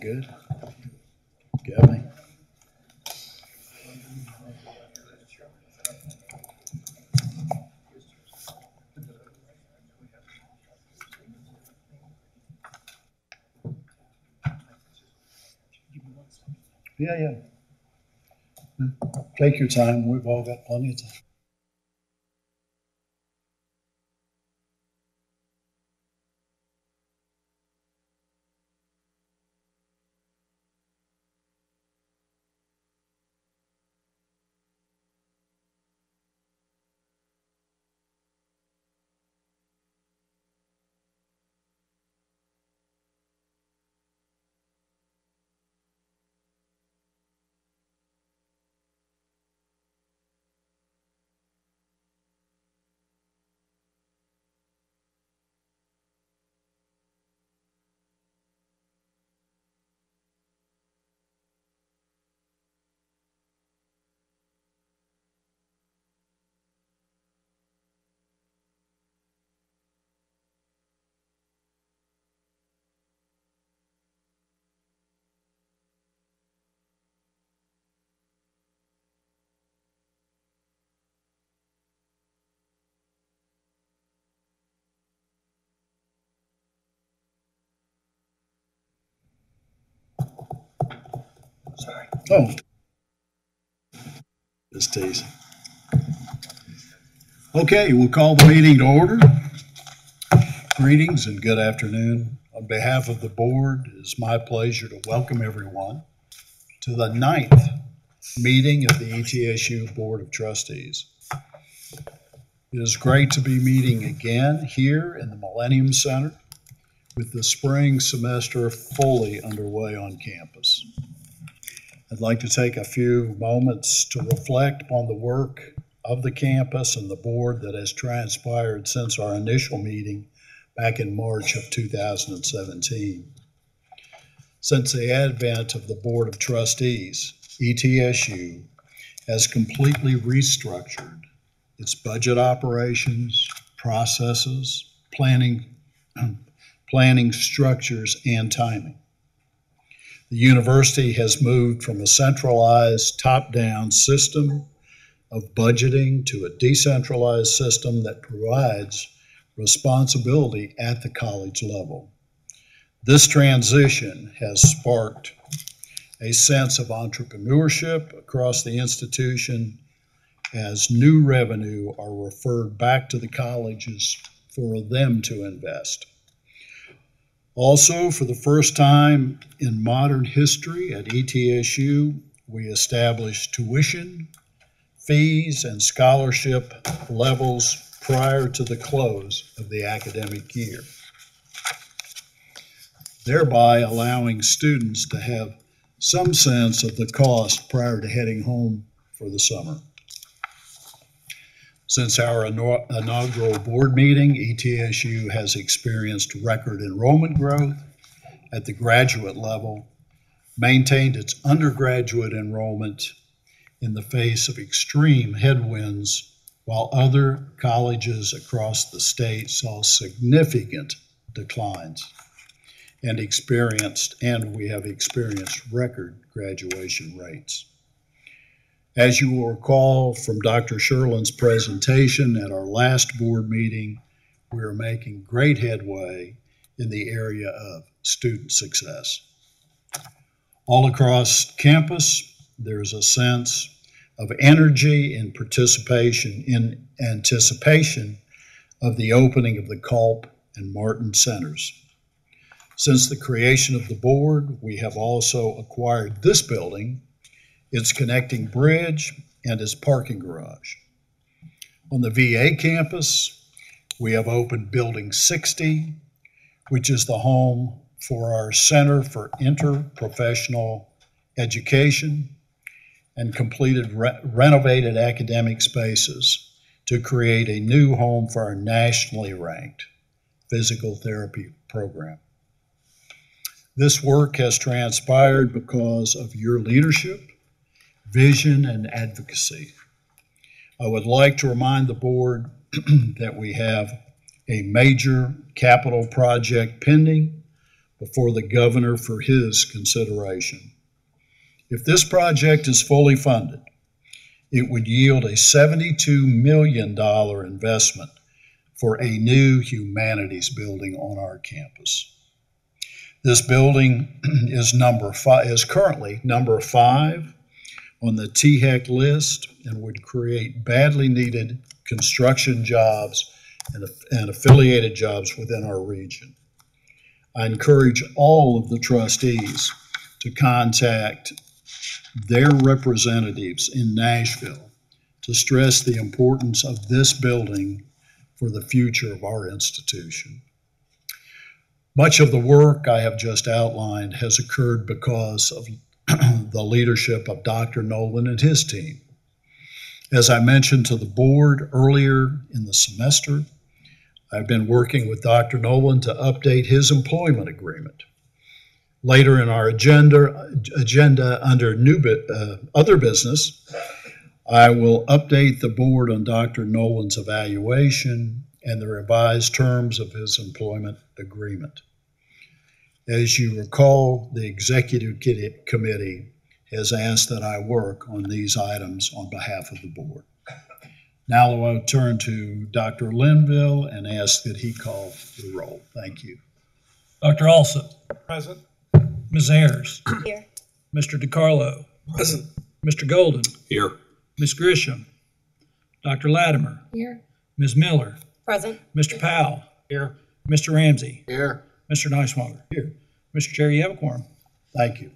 good. Got me. Yeah. Take your time. We've all got plenty of time. Sorry. Oh. Just teasing. Okay, we'll call the meeting to order. Greetings and good afternoon. On behalf of the board, it is my pleasure to welcome everyone to the 9th meeting of the ETSU Board of Trustees. It is great to be meeting again here in the Millennium Center with the spring semester fully underway on campus. I'd like to take a few moments to reflect upon the work of the campus and the board that has transpired since our initial meeting back in March of 2017. Since the advent of the Board of Trustees, ETSU has completely restructured its budget operations, processes, planning structures, and timing. The university has moved from a centralized top-down system of budgeting to a decentralized system that provides responsibility at the college level. This transition has sparked a sense of entrepreneurship across the institution as new revenue are referred back to the colleges for them to invest. Also, for the first time in modern history at ETSU, we established tuition, fees, and scholarship levels prior to the close of the academic year, thereby allowing students to have some sense of the cost prior to heading home for the summer. Since our inaugural board meeting, ETSU has experienced record enrollment growth at the graduate level, maintained its undergraduate enrollment in the face of extreme headwinds, while other colleges across the state saw significant declines and we have experienced record graduation rates. As you will recall from Dr. Sherlin's presentation at our last board meeting, we are making great headway in the area of student success. All across campus, there's a sense of energy and participation in anticipation of the opening of the Culp and Martin Centers. Since the creation of the board, we have also acquired this building, its connecting bridge, and its parking garage. On the VA campus, we have opened Building 60, which is the home for our Center for Interprofessional Education, and completed renovated academic spaces to create a new home for our nationally ranked physical therapy program. This work has transpired because of your leadership, vision, and advocacy. I would like to remind the board that we have a major capital project pending before the governor for his consideration. If this project is fully funded, it would yield a $72 million investment for a new humanities building on our campus. This building is currently number 5 on the THEC list and would create badly needed construction jobs and affiliated jobs within our region. I encourage all of the trustees to contact their representatives in Nashville to stress the importance of this building for the future of our institution. Much of the work I have just outlined has occurred because of the leadership of Dr. Nolan and his team. As I mentioned to the board earlier in the semester, I've been working with Dr. Nolan to update his employment agreement. Later in our agenda under other business, I will update the board on Dr. Nolan's evaluation and the revised terms of his employment agreement. As you recall, the executive committee has asked that I work on these items on behalf of the board. Now I will turn to Dr. Linville and ask that he call the roll. Thank you. Dr. Alsop. Present. Ms. Ayers. Here. Mr. DiCarlo. Present. Mr. Golden. Here. Ms. Grisham. Dr. Latimer. Here. Ms. Miller. Present. Mr. Powell. Here. Mr. Ramsey. Here. Mr. Neiswanger. Here. Mr. Chair, you have a quorum. Thank you.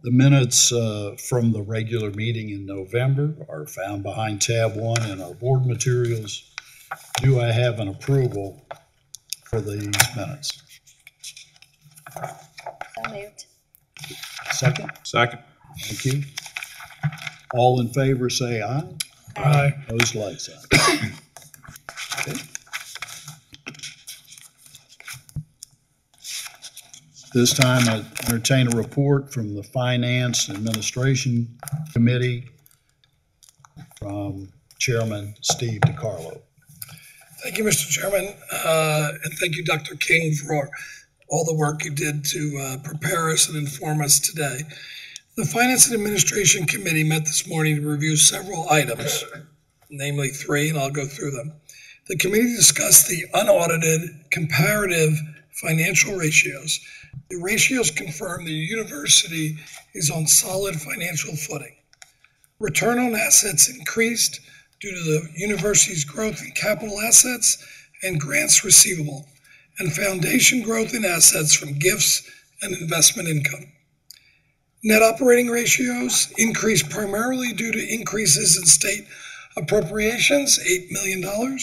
The minutes from the regular meeting in November are found behind tab 1 in our board materials. Do I have an approval for these minutes? So moved. Second? Second. Thank you. All in favor say aye. Aye. Opposed, like sign. Okay. This time I entertain a report from the Finance and Administration Committee from Chairman Steve DiCarlo. Thank you, Mr. Chairman, and thank you, Dr. King, for all the work you did to prepare us and inform us today. The Finance and Administration Committee met this morning to review several items, namely 3, and I'll go through them. The committee discussed the unaudited comparative financial ratios. The ratios confirm the university is on solid financial footing. Return on assets increased due to the university's growth in capital assets and grants receivable, and foundation growth in assets from gifts and investment income. Net operating ratios increased primarily due to increases in state appropriations, $8 million,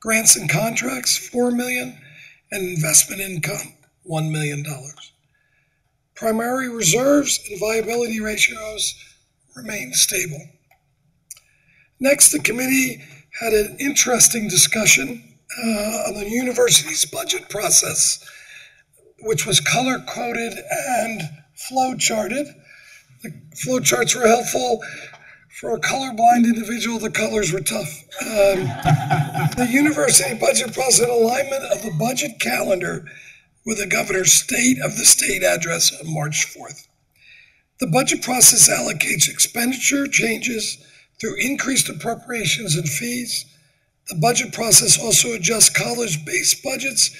grants and contracts, $4 million, and investment income, $1 million. Primary reserves and viability ratios remain stable. Next, the committee had an interesting discussion on the university's budget process, which was color-coded and flow-charted. The flow charts were helpful. For a colorblind individual, the colors were tough. The university budget process alignment of the budget calendar with the governor's state of the state address on March 4th. The budget process allocates expenditure changes through increased appropriations and fees. The budget process also adjusts college-based budgets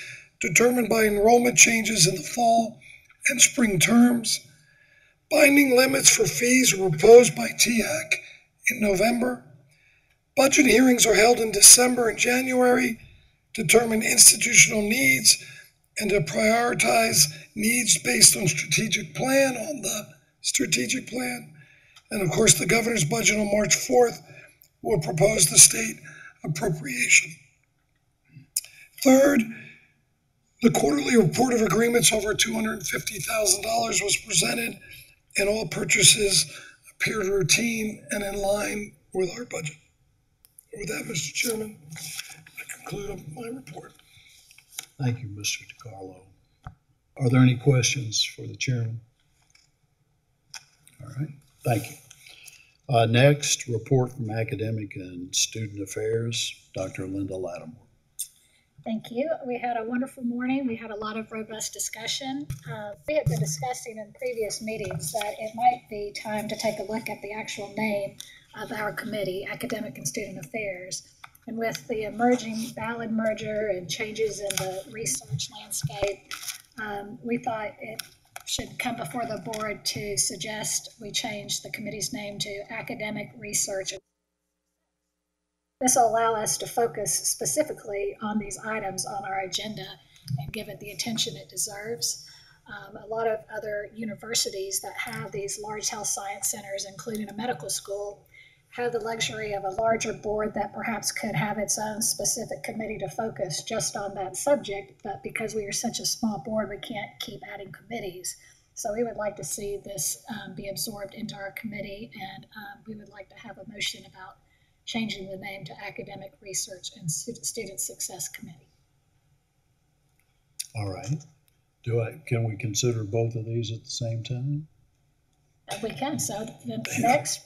determined by enrollment changes in the fall and spring terms. Binding limits for fees were proposed by THEC in November. Budget hearings are held in December and January to determine institutional needs and to prioritize needs based on strategic plan on the strategic plan. And of course, the governor's budget on March 4th will propose the state appropriation. Third, the quarterly report of agreements over $250,000 was presented, and all purchases appeared routine and in line with our budget. With that, Mr. Chairman, I conclude my report. Thank you, Mr. DiCarlo. Are there any questions for the chairman? All right, thank you. Next, report from Academic and Student Affairs, Dr. Linda Lattimore. Thank you. We had a wonderful morning. We had a lot of robust discussion. We had been discussing in previous meetings that it might be time to take a look at the actual name of our committee, Academic and Student Affairs. And with the emerging ballot merger and changes in the research landscape, we thought it should come before the board to suggest we change the committee's name to Academic Research. This will allow us to focus specifically on these items on our agenda and give it the attention it deserves. A lot of other universities that have these large health science centers, including a medical school, have the luxury of a larger board that perhaps could have its own specific committee to focus just on that subject. But because we are such a small board, we can't keep adding committees. So we would like to see this be absorbed into our committee, and we would like to have a motion about changing the name to Academic Research and Student Success Committee. All right. Can we consider both of these at the same time? We can. So then next,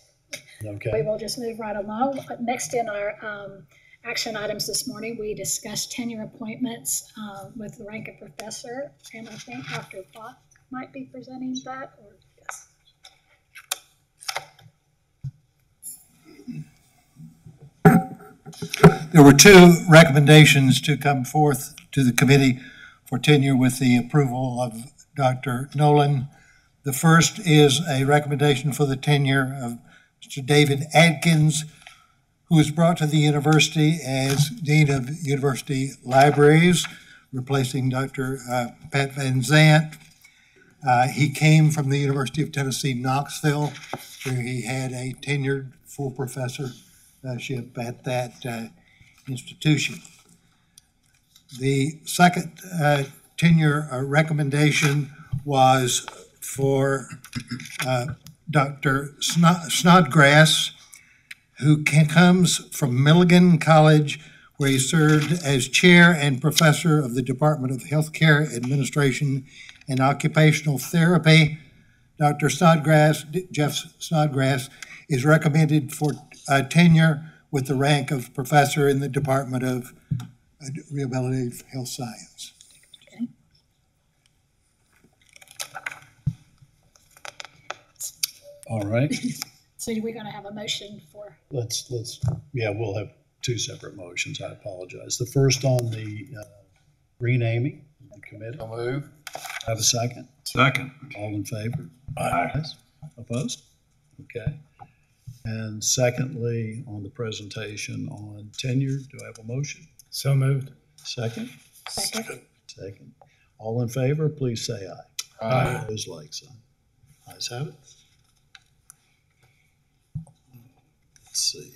we will just move right along. Next in our action items this morning, we discussed tenure appointments with the rank of professor, and I think Dr. Bach might be presenting that. Or yes. There were two recommendations to come forth to the committee for tenure with the approval of Dr. Nolan. The first is a recommendation for the tenure of Mr. David Adkins, who was brought to the university as Dean of University Libraries, replacing Dr. Pat Van Zant. He came from the University of Tennessee, Knoxville, where he had a tenured full professorship at that institution. The second tenure recommendation was for Dr. Snodgrass, who comes from Milligan College, where he served as chair and professor of the Department of Healthcare Administration and Occupational Therapy. Dr. Snodgrass, Jeff Snodgrass, is recommended for tenure with the rank of professor in the Department of Rehabilitative Health Science. Okay. All right. So we're going to have a motion for. We'll have two separate motions. I apologize. The first on the renaming of the committee. I'll move. Have a second? Second. All in favor? Aye. Opposed? Okay. And secondly, on the presentation on tenure, do I have a motion? So moved. Second? Second. Second. All in favor, please say aye. Aye. Opposed, like sign. Ayes have it. Let's see.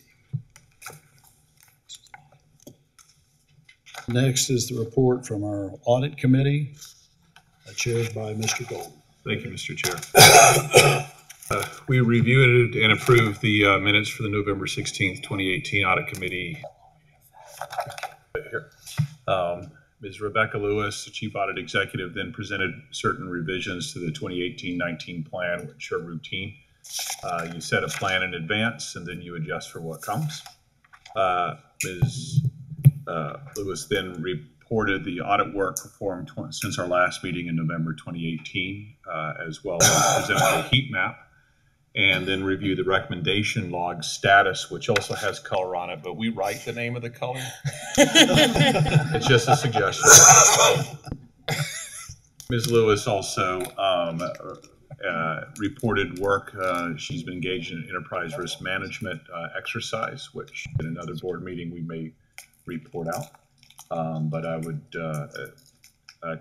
Next is the report from our audit committee, chaired by Mr. Golden. Thank you, Mr. Chair. We reviewed and approved the minutes for the November 16th, 2018 Audit Committee. Ms. Rebecca Lewis, the Chief Audit Executive, then presented certain revisions to the 2018-19 plan, which are routine. You set a plan in advance, and then you adjust for what comes. Ms. Lewis then reported the audit work performed since our last meeting in November 2018, as well as presented the heat map, and then review the recommendation log status, which also has color on it, but we write the name of the color. It's just a suggestion. Ms. Lewis also reported work. She's been engaged in an enterprise risk management exercise, which in another board meeting we may report out. But I would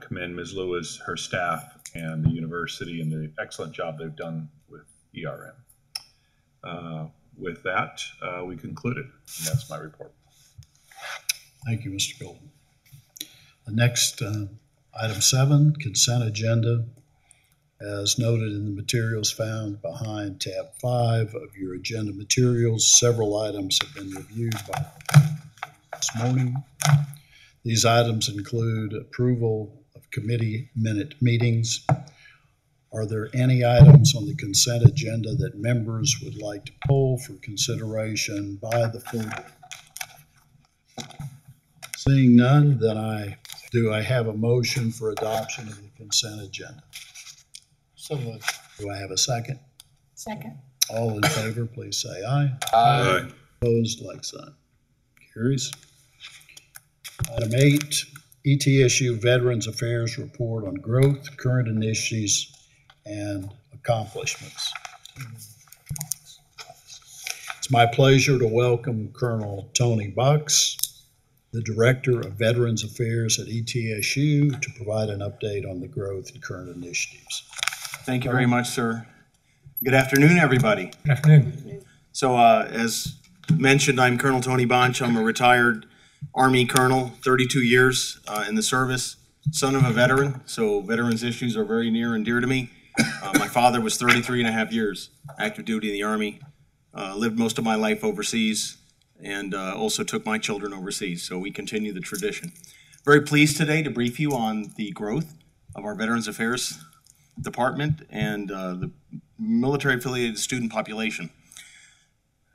commend Ms. Lewis, her staff, and the university and the excellent job they've done with ERM. With that, we concluded, and that's my report. Thank you, Mr. Golden. The next, item 7, consent agenda. As noted in the materials found behind tab 5 of your agenda materials, several items have been reviewed by this morning. These items include approval of committee minute meetings. Are there any items on the consent agenda that members would like to pull for consideration by the full board? Seeing none, then I have a motion for adoption of the consent agenda. So moved. Do I have a second? Second. All in favor, please say aye. Aye. Opposed, like sign. Carries. Item 8, ETSU Veterans Affairs Report on Growth, Current Initiatives, and Accomplishments. It's my pleasure to welcome Colonel Tony Bucks, the Director of Veterans Affairs at ETSU, to provide an update on the growth and current initiatives. Thank you very much, sir. Good afternoon, everybody. Good afternoon. So as mentioned, I'm Colonel Tony Bonch. I'm a retired Army colonel, 32 years in the service, son of a veteran, so veterans issues are very near and dear to me. My father was 33 and a half years active duty in the Army, lived most of my life overseas, and also took my children overseas, so we continue the tradition. Very pleased today to brief you on the growth of our Veterans Affairs Department and the military-affiliated student population.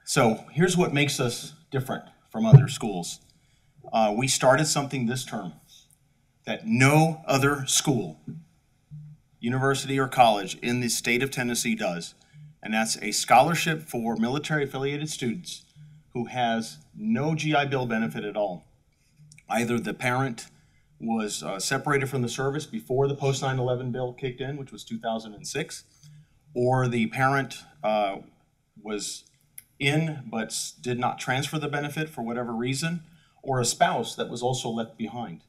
So here's what makes us different from other schools. We started something this term that no other school, university or college in the state of Tennessee does, and that's a scholarship for military-affiliated students who has no GI Bill benefit at all. Either the parent was separated from the service before the post 9/11 bill kicked in, which was 2006, or the parent was in but did not transfer the benefit for whatever reason, or a spouse that was also left behind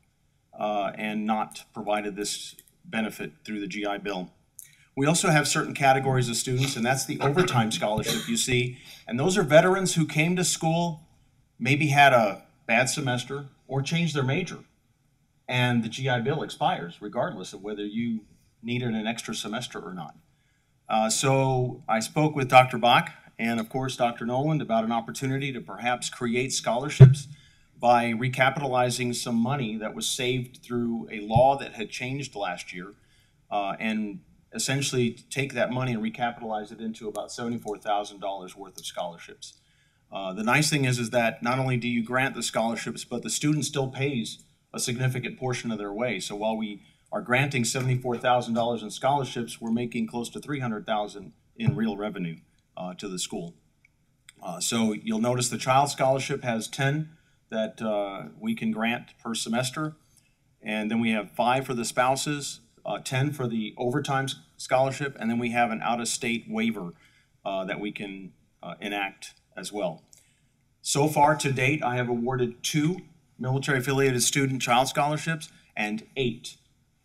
and not provided this benefit through the GI Bill. We also have certain categories of students, and that's the overtime scholarship you see, and those are veterans who came to school, maybe had a bad semester, or changed their major, and the GI Bill expires regardless of whether you needed an extra semester or not. So I spoke with Dr. Bach and, of course, Dr. Noland about an opportunity to perhaps create scholarships by recapitalizing some money that was saved through a law that had changed last year, and essentially take that money and recapitalize it into about $74,000 worth of scholarships. The nice thing is that not only do you grant the scholarships, but the student still pays a significant portion of their way. So while we are granting $74,000 in scholarships, we're making close to $300,000 in real revenue to the school. So you'll notice the child scholarship has 10 that we can grant per semester, and then we have 5 for the spouses, 10 for the overtime scholarship, and then we have an out-of-state waiver that we can enact as well. So far to date, I have awarded 2 military-affiliated student child scholarships and 8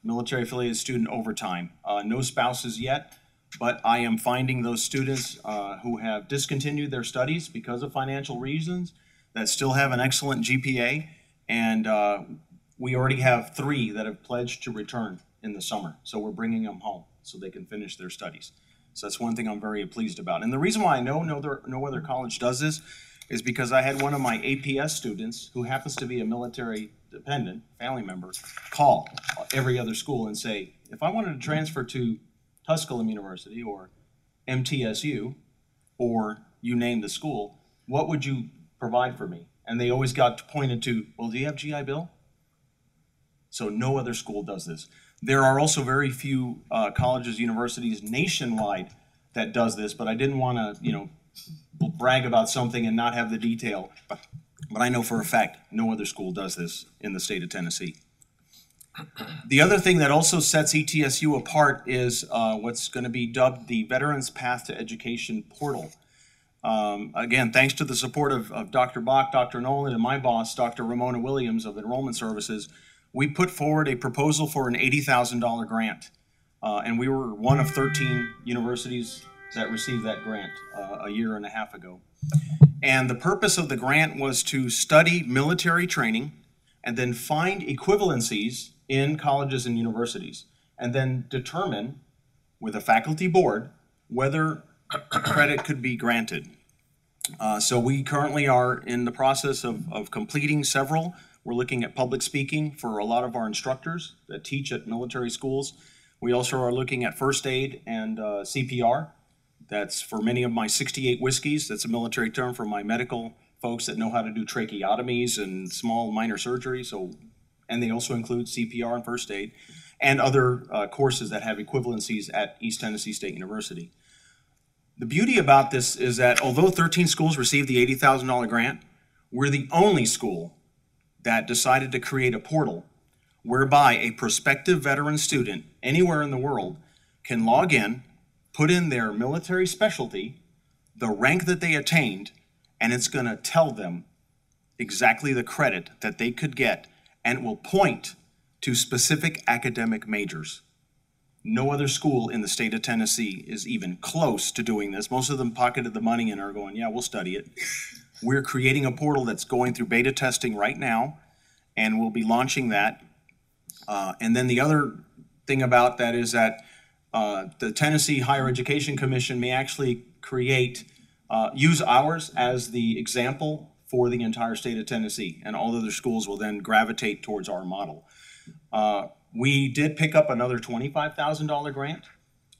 military-affiliated student overtime. No spouses yet, but I am finding those students who have discontinued their studies because of financial reasons that still have an excellent GPA, and we already have 3 that have pledged to return in the summer. So we're bringing them home so they can finish their studies. So that's one thing I'm very pleased about. And the reason why I know no other college does this is because I had one of my APS students, who happens to be a military dependent, family member, call every other school and say, if I wanted to transfer to Tusculum University or MTSU, or you name the school, what would you provide for me? And they always got pointed to, well, do you have GI Bill? So no other school does this. There are also very few colleges, universities nationwide that does this, but I didn't want to, brag about something and not have the detail. But I know for a fact no other school does this in the state of Tennessee. The other thing that also sets ETSU apart is what's going to be dubbed the Veterans Path to Education portal. Again, thanks to the support of Dr. Bach, Dr. Nolan, and my boss, Dr. Ramona Williams of Enrollment Services, we put forward a proposal for an $80,000 grant, and we were one of 13 universities that received that grant a year and a half ago. And the purpose of the grant was to study military training and then find equivalencies in colleges and universities, and then determine with a faculty board whether credit could be granted. So we currently are in the process of completing several. We're looking at public speaking for a lot of our instructors that teach at military schools. We also are looking at first aid and CPR. That's for many of my 68 whiskeys. That's a military term for my medical folks that know how to do tracheotomies and small minor surgery. And they also include CPR and first aid and other courses that have equivalencies at East Tennessee State University. The beauty about this is that although 13 schools received the $80,000 grant, we're the only school that decided to create a portal whereby a prospective veteran student anywhere in the world can log in, put in their military specialty, the rank that they attained, and it's going to tell them exactly the credit that they could get, and it will point to specific academic majors. No other school in the state of Tennessee is even close to doing this. Most of them pocketed the money and are going, yeah, we'll study it. We're creating a portal that's going through beta testing right now, and we'll be launching that. And then the other thing about that is that the Tennessee Higher Education Commission may actually use ours as the example for the entire state of Tennessee, and all other schools will then gravitate towards our model. We did pick up another $25,000 grant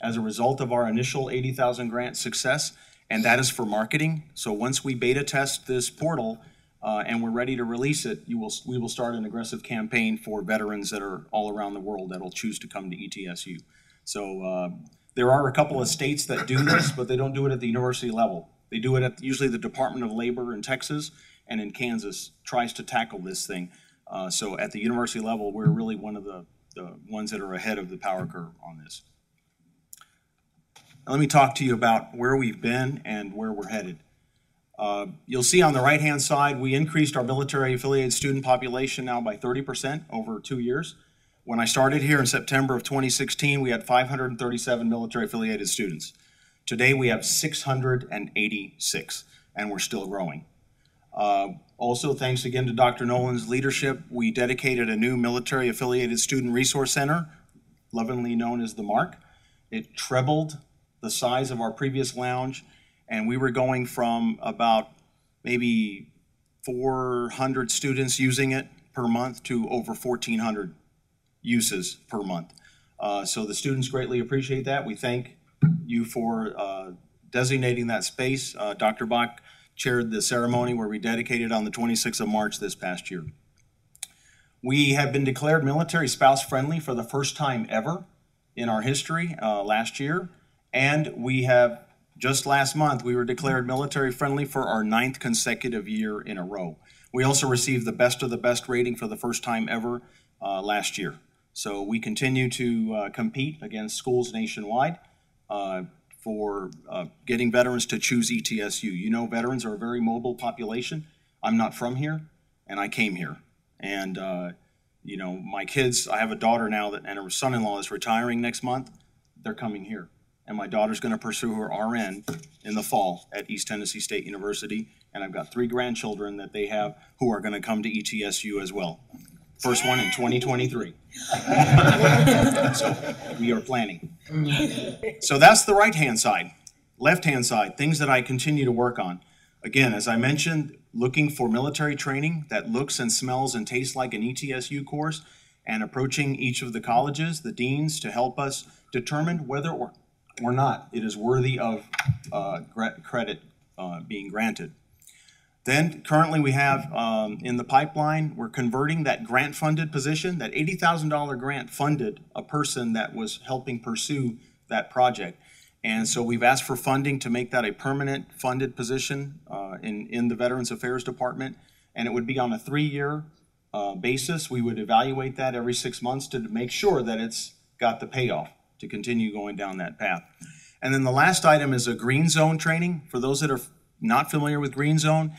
as a result of our initial $80,000 grant success, and that is for marketing. So once we beta test this portal and we're ready to release it, we will start an aggressive campaign for veterans that are all around the world that will choose to come to ETSU. So there are a couple of states that do this, but they don't do it at the university level. They do it at usually the Department of Labor in Texas, and in Kansas tries to tackle this thing. So at the university level, we're really one of the ones that are ahead of the power curve on this. Now, let me talk to you about where we've been and where we're headed. You'll see on the right-hand side, we increased our military-affiliated student population now by 30% over 2 years. When I started here in September of 2016, we had 537 military-affiliated students. Today, we have 686, and we're still growing. Also, thanks again to Dr. Nolan's leadership, we dedicated a new military-affiliated student resource center, lovingly known as the MARC. It trebled the size of our previous lounge, and we were going from about maybe 400 students using it per month to over 1,400 uses per month. So the students greatly appreciate that. We thank you for designating that space. Dr. Bach chaired the ceremony where we dedicated on the 26th of March this past year. We have been declared military spouse friendly for the first time ever in our history last year, and we have just last month we were declared military friendly for our 9th consecutive year in a row. We also received the best of the best rating for the first time ever last year. So we continue to compete against schools nationwide for getting veterans to choose ETSU. You know, veterans are a very mobile population. I'm not from here, and I came here. And, you know, my kids, I have a daughter now and her son-in-law is retiring next month. They're coming here. And my daughter's going to pursue her RN in the fall at East Tennessee State University. And I've got 3 grandchildren that they have who are going to come to ETSU as well. First one in 2023. So we are planning. So that's the right-hand side. Left-hand side, things that I continue to work on. Again, as I mentioned, looking for military training that looks and smells and tastes like an ETSU course, and approaching each of the colleges, the deans, to help us determine whether or not it is worthy of credit being granted. Then currently we have in the pipeline, we're converting that grant-funded position. That $80,000 grant funded a person that was helping pursue that project. And so we've asked for funding to make that a permanent funded position in the Veterans Affairs Department. And it would be on a 3-year basis. We would evaluate that every 6 months to make sure that it's got the payoff to continue going down that path. And then the last item is a green zone training. For those that are not familiar with Green Zone,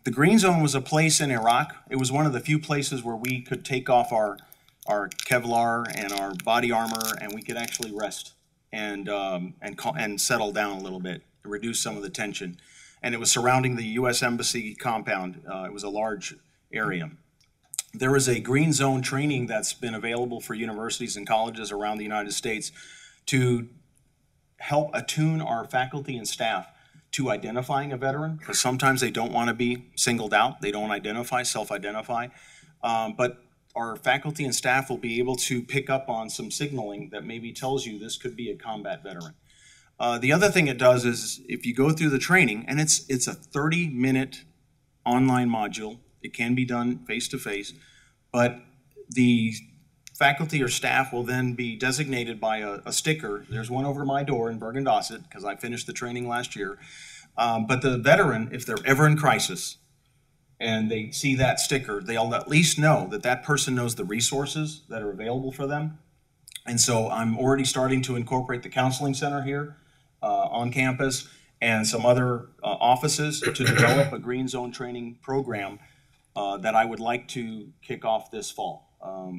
the Green Zone was a place in Iraq. It was one of the few places where we could take off our Kevlar and our body armor, and we could actually rest and settle down a little bit to reduce some of the tension. And it was surrounding the U.S. Embassy compound. It was a large area. There is a Green Zone training that's been available for universities and colleges around the United States to help attune our faculty and staff to identifying a veteran, because sometimes they don't want to be singled out. They don't self-identify. But our faculty and staff will be able to pick up on some signaling that maybe tells you this could be a combat veteran. The other thing it does is if you go through the training, and it's a 30-minute online module. It can be done face-to-face, but the faculty or staff will then be designated by a sticker. There's one over my door in Bergen-Dosset because I finished the training last year. But the veteran, if they're ever in crisis and they see that sticker, they'll at least know that that person knows the resources that are available for them. And so I'm already starting to incorporate the counseling center here on campus and some other offices to develop a green zone training program that I would like to kick off this fall.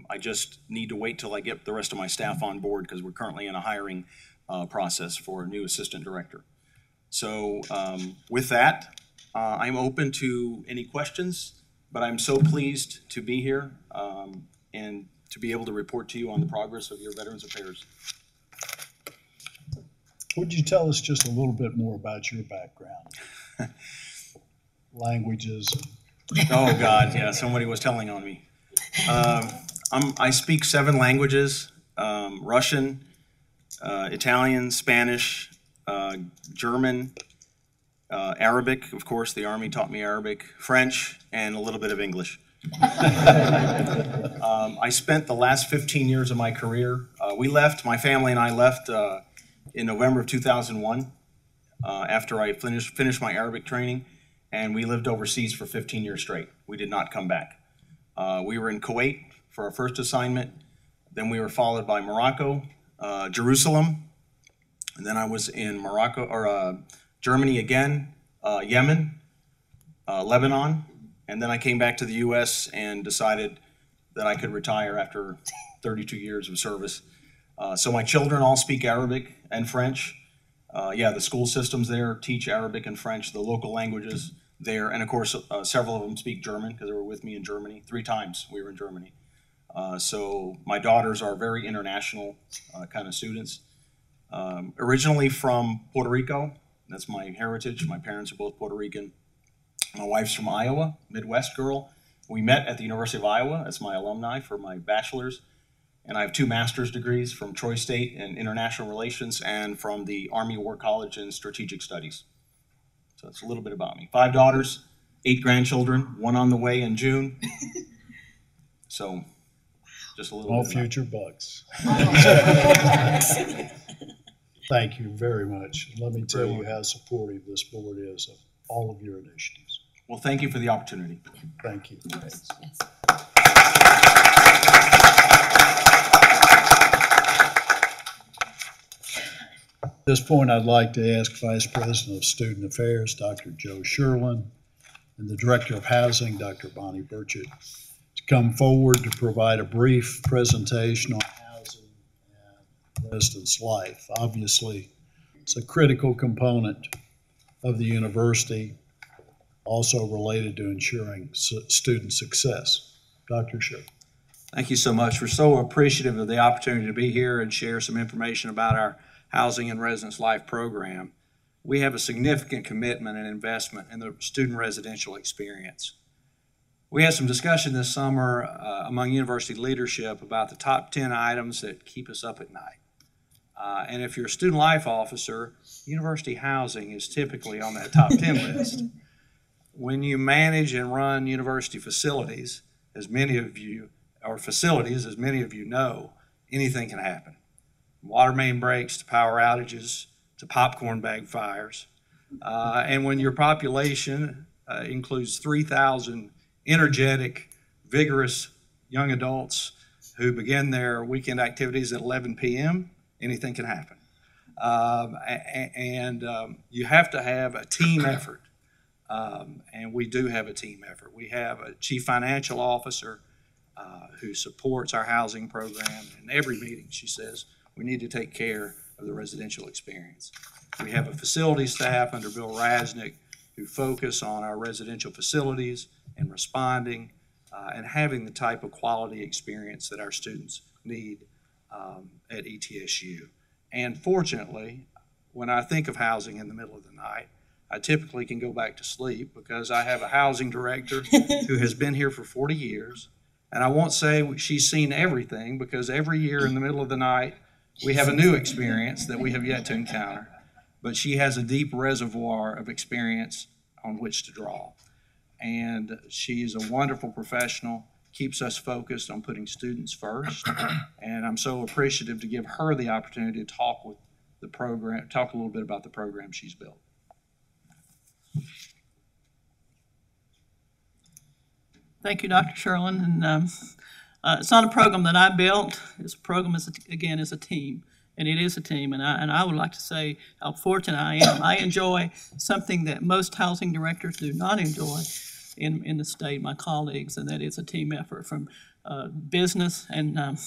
I just need to wait till I get the rest of my staff on board because we're currently in a hiring process for a new assistant director. So with that, I'm open to any questions, but I'm so pleased to be here and to be able to report to you on the progress of your Veterans Affairs. Would you tell us just a little bit more about your background? Languages. Oh God, yeah, somebody was telling on me. I speak 7 languages, Russian, Italian, Spanish, German, Arabic, of course, the Army taught me Arabic, French, and a little bit of English. I spent the last 15 years of my career, my family and I left in November of 2001 after I finished my Arabic training, and we lived overseas for 15 years straight. We did not come back. We were in Kuwait for our first assignment, then we were followed by Morocco, Jerusalem, and then I was in Germany again, Yemen, Lebanon, and then I came back to the U.S. and decided that I could retire after 32 years of service. So my children all speak Arabic and French. The school systems there teach Arabic and French, the local languages there, and of course several of them speak German because they were with me in Germany. 3 times we were in Germany. So my daughters are very international kind of students. Originally from Puerto Rico, that's my heritage. My parents are both Puerto Rican. My wife's from Iowa, Midwest girl. We met at the University of Iowa as my alumni for my bachelor's. And I have 2 master's degrees from Troy State in International Relations and from the Army War College in Strategic Studies. So that's a little bit about me. 5 daughters, 8 grandchildren, 1 on the way in June. So just a little All bit future bucks. Thank you very much. Let me tell you how supportive this board is of all of your initiatives. Well, thank you for the opportunity. Thank you. At this point, I'd like to ask Vice President of Student Affairs, Dr. Joe Sherlin, and the Director of Housing, Dr. Bonnie Burchett, to come forward to provide a brief presentation on housing and residence life. Obviously, it's a critical component of the university, also related to ensuring student success. Dr. Sherlin. Thank you so much. We're so appreciative of the opportunity to be here and share some information about our Housing and Residence Life program. We have a significant commitment and investment in the student residential experience. We had some discussion this summer among university leadership about the top 10 items that keep us up at night. And if you're a student life officer, university housing is typically on that top 10 list. When you manage and run university facilities, as many of you know, anything can happen. Water main breaks to power outages to popcorn bag fires. And when your population includes 3,000 energetic, vigorous young adults who begin their weekend activities at 11 p.m., anything can happen. You have to have a team effort. And we do have a team effort. We have a chief financial officer who supports our housing program. In every meeting, she says, we need to take care of the residential experience. We have a facility staff under Bill Rasnick who focus on our residential facilities and responding and having the type of quality experience that our students need at ETSU. And fortunately, when I think of housing in the middle of the night, I typically can go back to sleep because I have a housing director who has been here for 40 years. And I won't say she's seen everything because every year in the middle of the night, we have a new experience that we have yet to encounter. But she has a deep reservoir of experience on which to draw. and she is a wonderful professional, keeps us focused on putting students first. And I'm so appreciative to give her the opportunity to talk with the program, talk a little bit about the program she's built. Thank you, Dr. Sherlin. And it's not a program that I built. It's a program, again, as a team. And it is a team. And I would like to say how fortunate I am. I enjoy something that most housing directors do not enjoy in the state, my colleagues, and that is a team effort from business and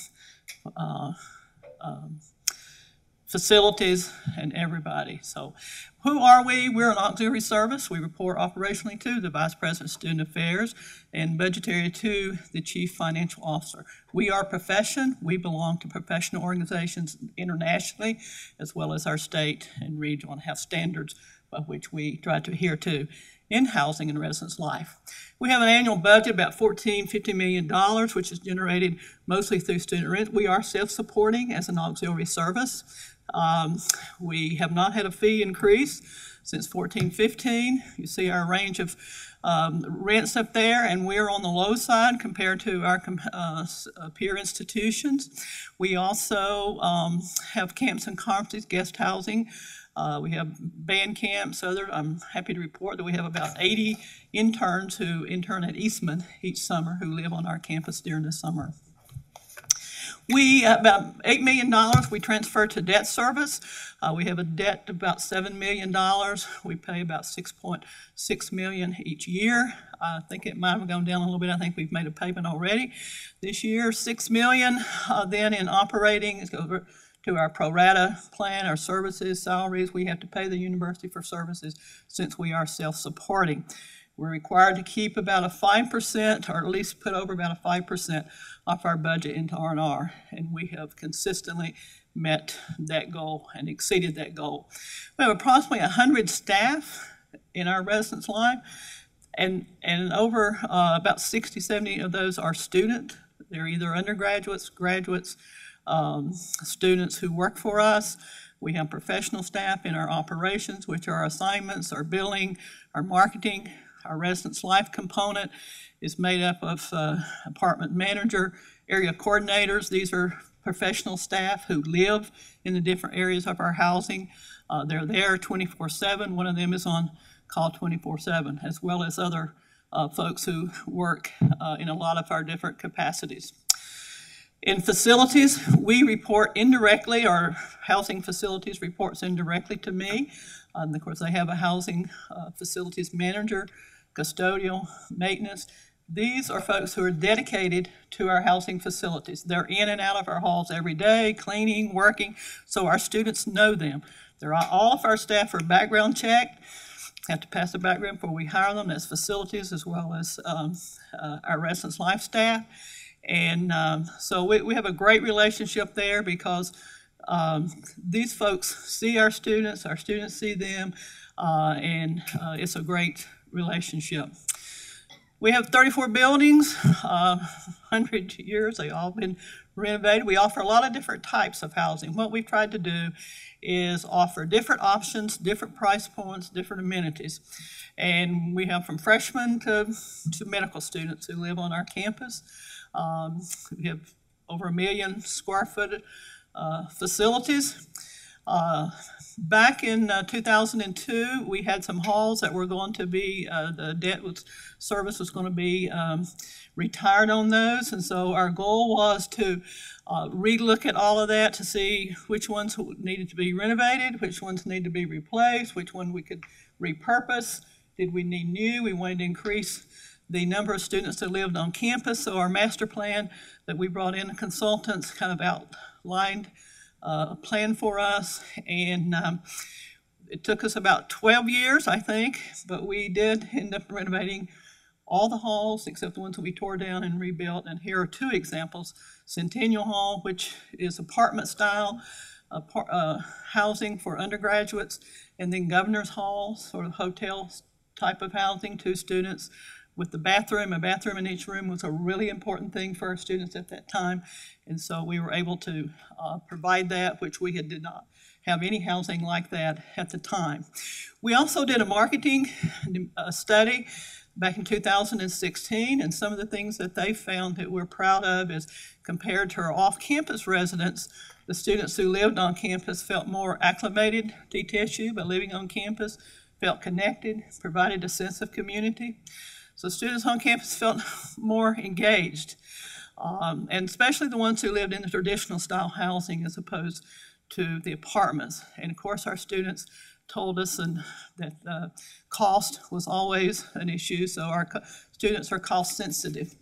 facilities and everybody. So who are we? We're an auxiliary service. We report operationally to the Vice President of Student Affairs and budgetary to the Chief Financial Officer. We are a profession. We belong to professional organizations internationally, as well as our state and regional, and have standards by which we try to adhere to in housing and residence life. We have an annual budget about $50 million, which is generated mostly through student rent. We are self-supporting as an auxiliary service. We have not had a fee increase since 14-15. You see our range of rents up there, and we're on the low side compared to our peer institutions. We also have camps and conferences, guest housing. We have band camps. I'm happy to report that we have about 80 interns who intern at Eastman each summer who live on our campus during the summer. We, about $8 million, we transfer to debt service. We have a debt of about $7 million. We pay about $6.6 million each year. I think it might have gone down a little bit. I think we've made a payment already this year, $6 million. Then in operating, it's over to our pro rata plan, our services, salaries. We have to pay the university for services since we are self-supporting. We're required to keep about a 5%, or at least put over about a 5% off our budget into R&R, and we have consistently met that goal and exceeded that goal. We have approximately 100 staff in our residence life, and over about 60, 70 of those are student. They're either undergraduates, graduates, students who work for us. We have professional staff in our operations, which are our assignments, our billing, our marketing. Our residence life component is made up of apartment manager, area coordinators. These are professional staff who live in the different areas of our housing. They're there 24/7. One of them is on call 24/7, as well as other folks who work in a lot of our different capacities. In facilities, we report indirectly. Our housing facilities reports indirectly to me. And of course, they have a housing facilities manager, custodial, maintenance. These are folks who are dedicated to our housing facilities. They're in and out of our halls every day, cleaning, working, so our students know them. All of our staff are background checked, have to pass a background before we hire them. That's facilities as well as our residence life staff. And so we have a great relationship there because these folks see our students see them, and it's a great relationship. We have 34 buildings, 100 years, they've all been renovated. We offer a lot of different types of housing. What we've tried to do is offer different options, different price points, different amenities. And we have from freshmen to medical students who live on our campus. We have over 1 million square foot facilities. Back in 2002, we had some halls that were going to be, the debt service was going to be retired on those. And so our goal was to relook at all of that to see which ones needed to be renovated, which ones needed to be replaced, which one we could repurpose. Did we need new? We wanted to increase the number of students that lived on campus. So our master plan that we brought in consultants kind of outlined a plan for us, and it took us about 12 years, I think, but we did end up renovating all the halls except the ones that we tore down and rebuilt. And here are two examples. Centennial Hall, which is apartment style housing for undergraduates, and then Governor's Hall, sort of hotel type of housing, 2 students with a bathroom in each room was a really important thing for our students at that time. And so we were able to provide that, which we did not have any housing like that at the time. We also did a marketing study back in 2016, and some of the things that they found that we're proud of is compared to our off-campus residents, the students who lived on campus felt more acclimated to ETSU by living on campus, felt connected, provided a sense of community. So students on campus felt more engaged, and especially the ones who lived in the traditional style housing as opposed to the apartments. And of course, our students told us that cost was always an issue, so our students are cost sensitive.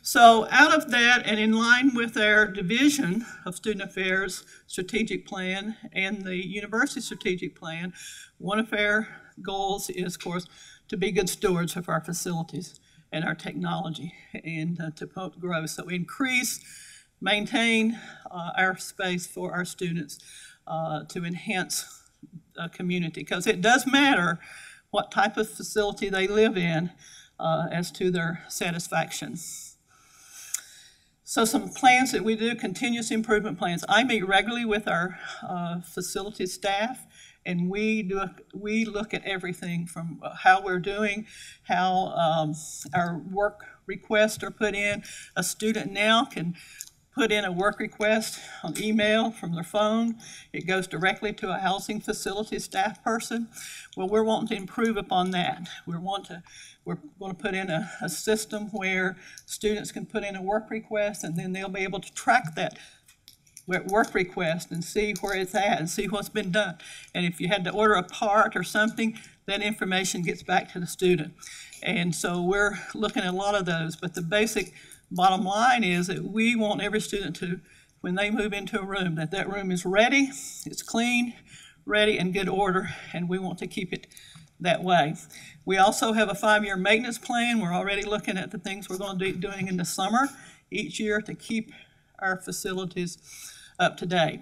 So out of that, and in line with our Division of Student Affairs strategic plan and the university strategic plan, one of our goals is, of course, to be good stewards of our facilities and our technology and to promote growth. So we increase, maintain our space for our students to enhance community, because it does matter what type of facility they live in as to their satisfaction. So some plans that we do, continuous improvement plans. I meet regularly with our facility staff, and we look at everything from how we're doing, how our work requests are put in. A student now can put in a work request on email from their phone. It goes directly to a housing facility staff person. Well, we're wanting to improve upon that. We're going to put in a system where students can put in a work request, and then they'll be able to track that work request and see where it's at and see what's been done. And if you had to order a part or something, that information gets back to the student. And so we're looking at a lot of those, but the basic bottom line is that we want every student to, when they move into a room, that room is ready, it's clean, ready, and good order, and we want to keep it that way. We also have a 5-year maintenance plan. We're already looking at the things we're going to be doing in the summer each year to keep our facilities up to date.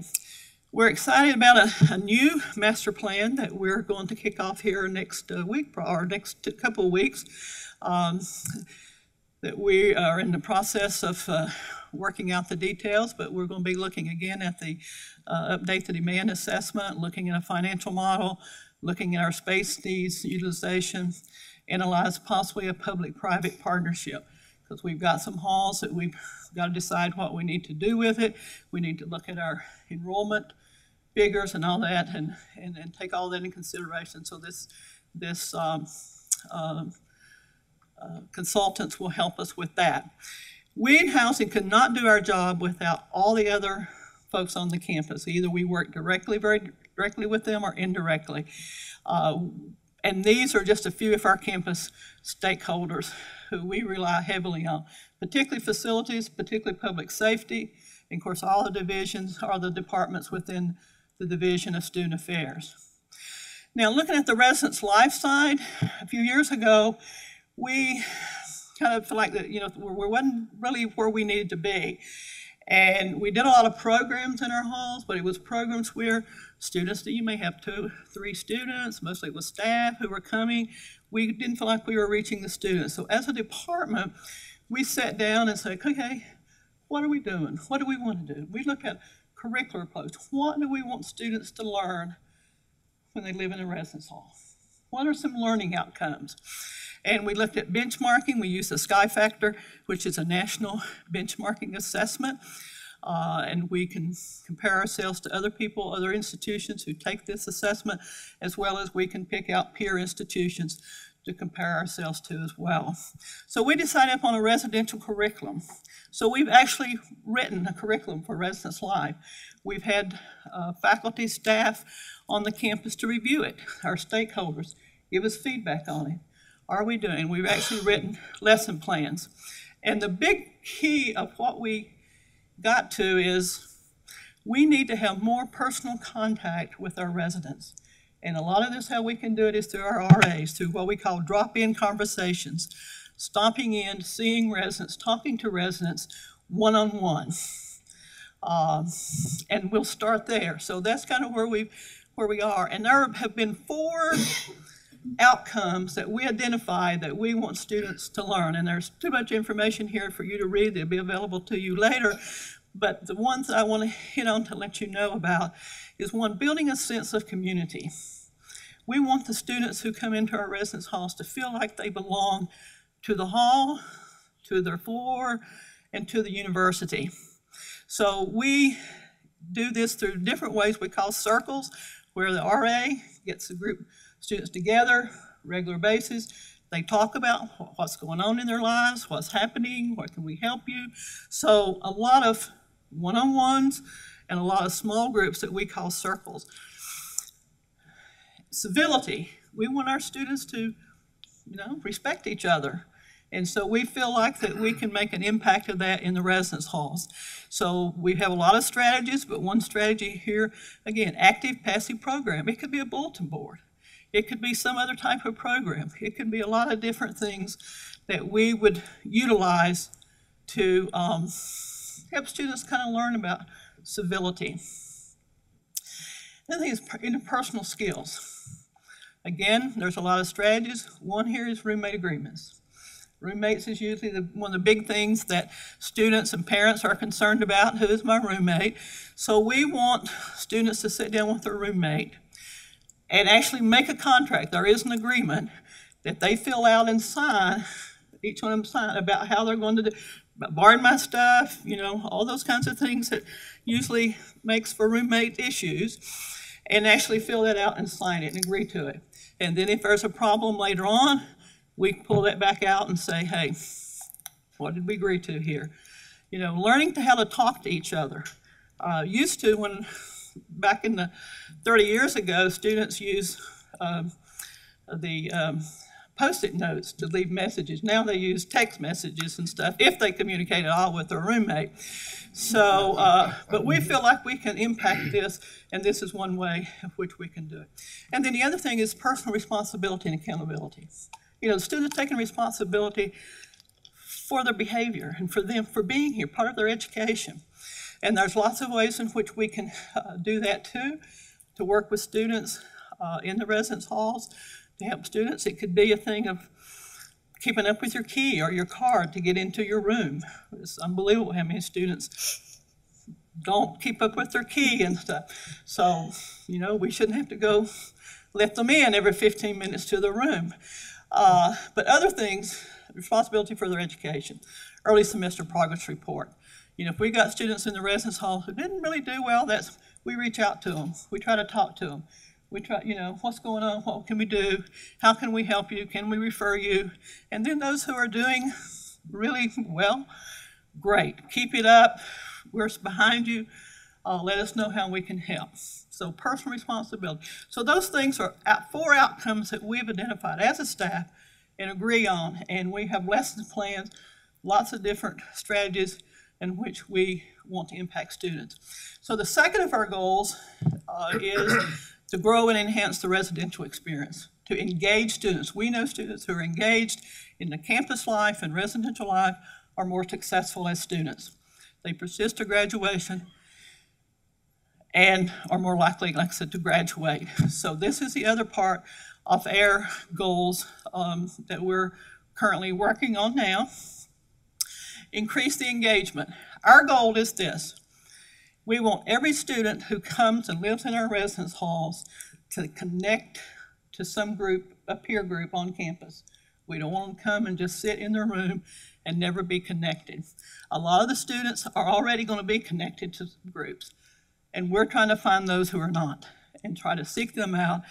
We're excited about a new master plan that we're going to kick off here next week, or next couple of weeks, that we are in the process of working out the details, but we're going to be looking again at the update the demand assessment, looking at a financial model, looking at our space needs utilization, analyze possibly a public-private partnership, because we've got some halls that we've got to decide what we need to do with it. We need to look at our enrollment figures and all that, and take all that in consideration. So this consultants will help us with that. We in housing could not do our job without all the other folks on the campus. Either we work very directly with them or indirectly. And these are just a few of our campus stakeholders who we rely heavily on, particularly facilities, particularly public safety, and of course all the divisions are the departments within the Division of Student Affairs. Now, looking at the residence life side, a few years ago, we kind of felt like that, we wasn't really where we needed to be. And we did a lot of programs in our halls, but it was programs where students that you may have 2, 3 students, mostly with staff who were coming. We didn't feel like we were reaching the students. So as a department, we sat down and said, okay, what are we doing? What do we want to do? We look at curricular approach. What do we want students to learn when they live in a residence hall? What are some learning outcomes? And we looked at benchmarking. We used the Sky Factor, which is a national benchmarking assessment. And we can compare ourselves to other people, other institutions who take this assessment, as well as we can pick out peer institutions to compare ourselves to as well. So we decided upon a residential curriculum. So we've actually written a curriculum for residence life. We've had faculty, staff on the campus to review it, our stakeholders, give us feedback on it. Are we doing? We've actually written lesson plans. And the big key of what we got to is we need to have more personal contact with our residents. And a lot of this, how we can do it is through our RAs, through what we call drop-in conversations, stopping in, seeing residents, talking to residents one-on-one. And we'll start there. So that's kind of where we are. And there have been 4 outcomes that we identify that we want students to learn. And there's too much information here for you to read. They'll be available to you later. But the ones that I want to hit on to let you know about is 1, building a sense of community. We want the students who come into our residence halls to feel like they belong to the hall, to their floor, and to the university. So we do this through different ways we call circles, where the RA gets a group of students together, regular basis. They talk about what's going on in their lives, what's happening, what can we help you. So a lot of one-on-ones and a lot of small groups that we call circles. Civility. We want our students to, respect each other. And so we feel like that we can make an impact of that in the residence halls. So we have a lot of strategies, but one strategy here, again, active passive program. It could be a bulletin board. It could be some other type of program. It could be a lot of different things that we would utilize to help students kind of learn about civility. Another thing is interpersonal skills. Again, there's a lot of strategies. One here is roommate agreements. Roommates is usually one of the big things that students and parents are concerned about. Who is my roommate? So we want students to sit down with their roommate and actually make a contract. There is an agreement that they fill out and sign, each one of them sign, about how they're going to do, about borrowing my stuff, all those kinds of things that usually makes for roommate issues, and actually fill that out and sign it and agree to it. And then if there's a problem later on, we pull that back out and say, hey, what did we agree to here? Learning how to talk to each other. Used to, when back in the 30 years ago, students used the Post-it notes to leave messages. Now they use text messages and stuff if they communicate at all with their roommate. So, but we feel like we can impact this, and this is one way in which we can do it. And then the other thing is personal responsibility and accountability. The students taking responsibility for their behavior and for them for being here, part of their education. And there's lots of ways in which we can do that too, to work with students in the residence halls, to help students. It could be a thing of keeping up with your key or your card to get into your room. It's unbelievable how many students don't keep up with their key and stuff. So, we shouldn't have to go let them in every 15 minutes to their room. But other things, responsibility for their education, early semester progress report. If we got students in the residence hall who didn't really do well, we reach out to them. We try to talk to them. We try, what's going on? What can we do? How can we help you? Can we refer you? And then those who are doing really well, great. Keep it up. We're behind you. Let us know how we can help. So personal responsibility. So those things are 4 outcomes that we've identified as a staff and agree on. And we have lesson plans, lots of different strategies in which we want to impact students. So the second of our goals is to grow and enhance the residential experience, to engage students. We know students who are engaged in the campus life and residential life are more successful as students. They persist to graduation and are more likely, like I said, to graduate. So this is the other part of our goals that we're currently working on now. Increase the engagement. Our goal is this. We want every student who comes and lives in our residence halls to connect to some group, a peer group on campus. We don't want them to come and just sit in their room and never be connected. A lot of the students are already going to be connected to groups, and we're trying to find those who are not and try to seek them out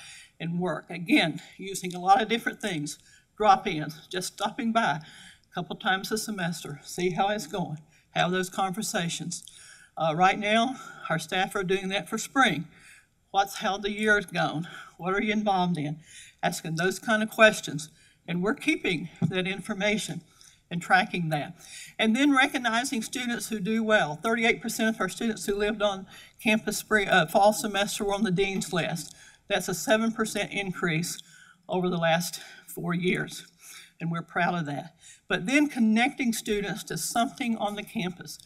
and work. Again, using a lot of different things, drop-ins, just stopping by a couple times a semester, see how it's going, have those conversations. Right now, our staff are doing that for spring. How the year has gone? What are you involved in? Asking those kind of questions. And we're keeping that information and tracking that. And then recognizing students who do well. 38% of our students who lived on campus fall semester were on the dean's list. That's a 7% increase over the last 4 years. And we're proud of that. But then connecting students to something on the campus.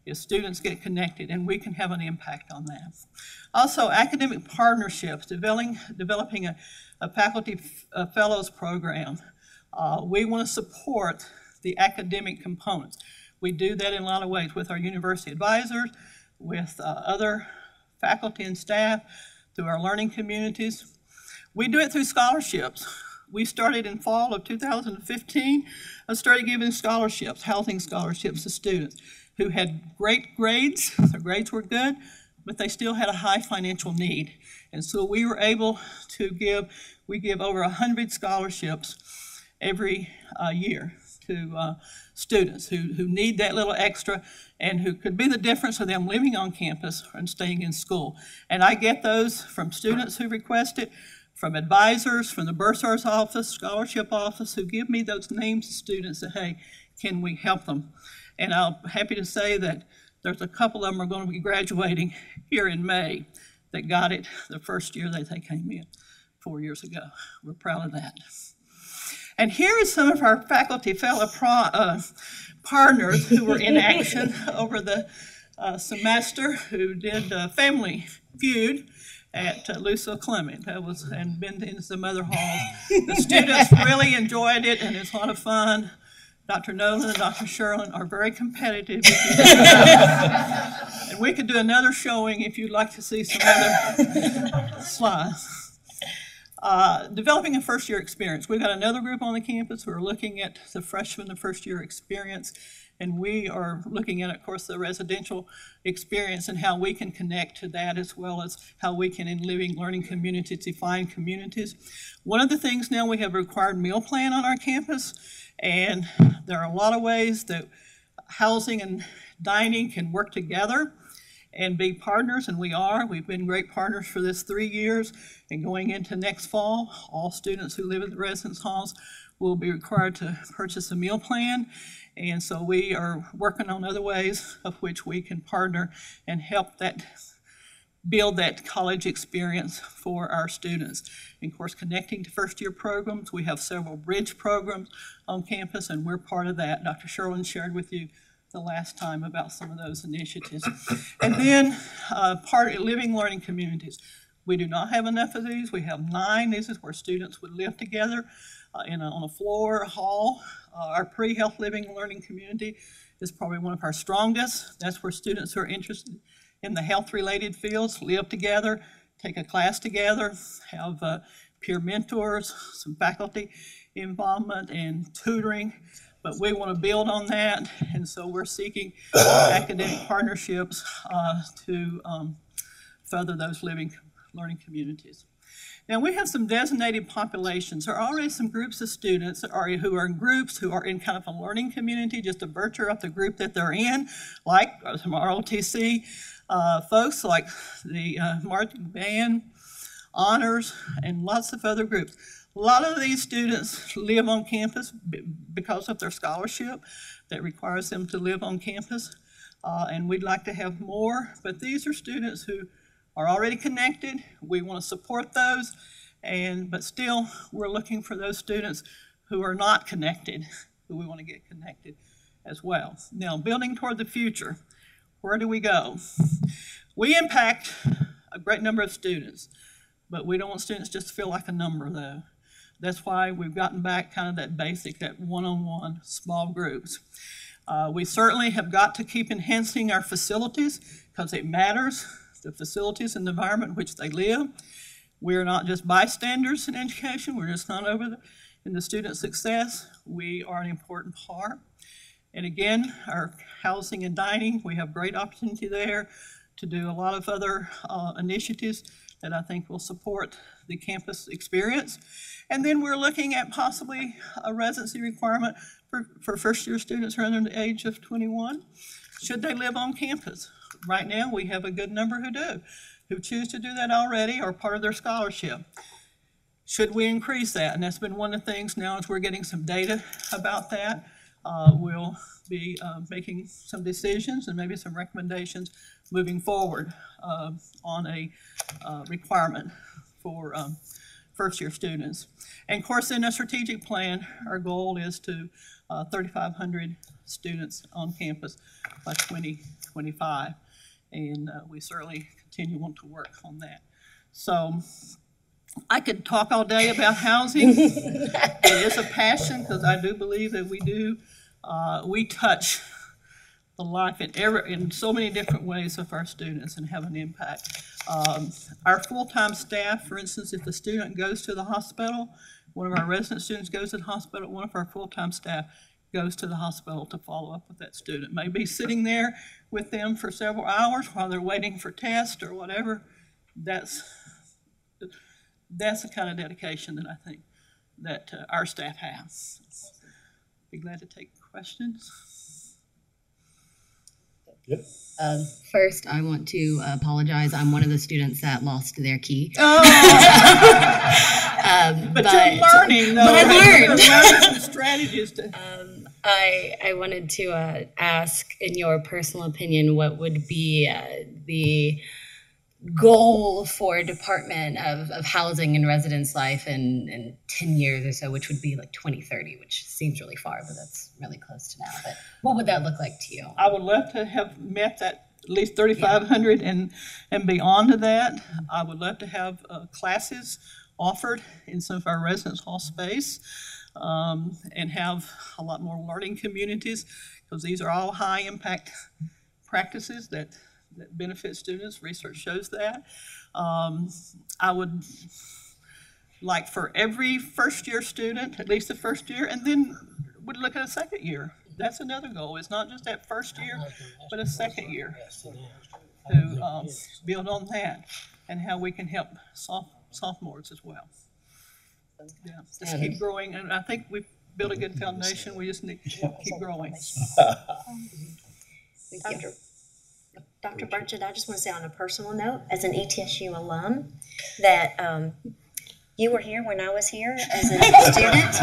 If students get connected, and we can have an impact on that. Also, academic partnerships, developing a faculty fellows program. We want to support the academic components. We do that in a lot of ways with our university advisors, with other faculty and staff, through our learning communities. We do it through scholarships. We started in fall of 2015. I started giving scholarships, housing scholarships to students who had great grades. Their grades were good, but they still had a high financial need. And so we were able to give over 100 scholarships every year to students who need that little extra and who could be the difference of them living on campus and staying in school. And I get those from students who request it, from advisors, from the bursar's office, scholarship office, who give me those names of students that, hey, can we help them? And I'm happy to say that there's a couple of them are going to be graduating here in May that got it the first year that they came in 4 years ago. We're proud of that. And here is some of our faculty fellow partners who were in action over the semester, who did Family Feud at Lucille Clement. That was, and been in some other halls. The students really enjoyed it, and it's a lot of fun. Dr. Nolan and Dr. Sherlin are very competitive. And we could do another showing if you'd like to see some other slides. Developing a first-year experience. We've got another group on the campus who are looking at the freshman, the first-year experience, and we are looking at, of course, the residential experience and how we can connect to that, as well as how we can, in living, learning communities, define communities. One of the things now, we have a required meal plan on our campus, and there are a lot of ways that housing and dining can work together and be partners, and we are. We've been great partners for this 3 years, and going into next fall, all students who live at the residence halls will be required to purchase a meal plan, and so we are working on other ways of which we can partner and help that build that college experience for our students. And of course, connecting to first-year programs, we have several bridge programs on campus, and we're part of that. Dr. Sherlin shared with you the last time about some of those initiatives. And then living learning communities. We do not have enough of these. We have 9. This is where students would live together on a floor, a hall. Our pre-health living and learning community is probably one of our strongest. That's where students who are interested in the health-related fields live together, take a class together, have peer mentors, some faculty involvement and tutoring. But we want to build on that, and so we're seeking academic partnerships to further those living learning communities. Now, we have some designated populations. There are already some groups of students who are in groups who are in kind of a learning community, just a virtue of the group that they're in, like some ROTC folks, like the marching band, honors, and lots of other groups. A lot of these students live on campus because of their scholarship that requires them to live on campus, and we'd like to have more, but these are students who are already connected. We want to support those, but still we're looking for those students who are not connected, who we want to get connected as well. Now, building toward the future, where do we go? We impact a great number of students, but we don't want students just to feel like a number, though. That's why we've gotten back kind of that basic, that one-on-one small groups. We certainly have got to keep enhancing our facilities because it matters, the facilities and the environment in which they live. We're not just bystanders in education. We're just not in the student success. We are an important part. And again, our housing and dining, we have great opportunity there to do a lot of other initiatives that I think will support the campus experience. And then we're looking at possibly a residency requirement for first-year students who are under the age of 21. Should they live on campus? Right now, we have a good number who choose to do that already or part of their scholarship. Should we increase that? And that's been one of the things now as we're getting some data about that. We'll be making some decisions and maybe some recommendations moving forward on a requirement for first-year students. And of course, in a strategic plan, our goal is to 3,500 students on campus by 2025. And we certainly continue want to work on that. So I could talk all day about housing. It is a passion because I do believe that we touch the life in so many different ways of our students and have an impact. Our full-time staff, for instance, if the student goes to the hospital, one of our resident students goes to the hospital, one of our full-time staff goes to the hospital to follow up with that student. Maybe sitting there with them for several hours while they're waiting for tests or whatever. That's the kind of dedication that I think that our staff has. Be glad to take questions. First, I want to apologize. I'm one of the students that lost their key. Oh. But you're learning, though. But I learned. Learning some strategies to. I wanted to ask, in your personal opinion, what would be the goal for Department of Housing and Residence Life in 10 years or so, which would be like 2030, which seems really far, but that's really close to now. But what would that look like to you? I would love to have met that at least 3,500 and beyond to that. I would love to have classes offered in some of our residence hall space and have a lot more learning communities, because these are all high impact practices that benefit students. Research shows that. I would like for every first year student, at least the first year, and then would look at a second year. That's another goal. It's not just that first year, but a second year to build on that and how we can help sophomores as well. Yeah, just keep growing, and I think we've built a good foundation. We just need to keep growing. Dr. Burchett, I just want to say on a personal note, as an ETSU alum, that you were here when I was here as a student.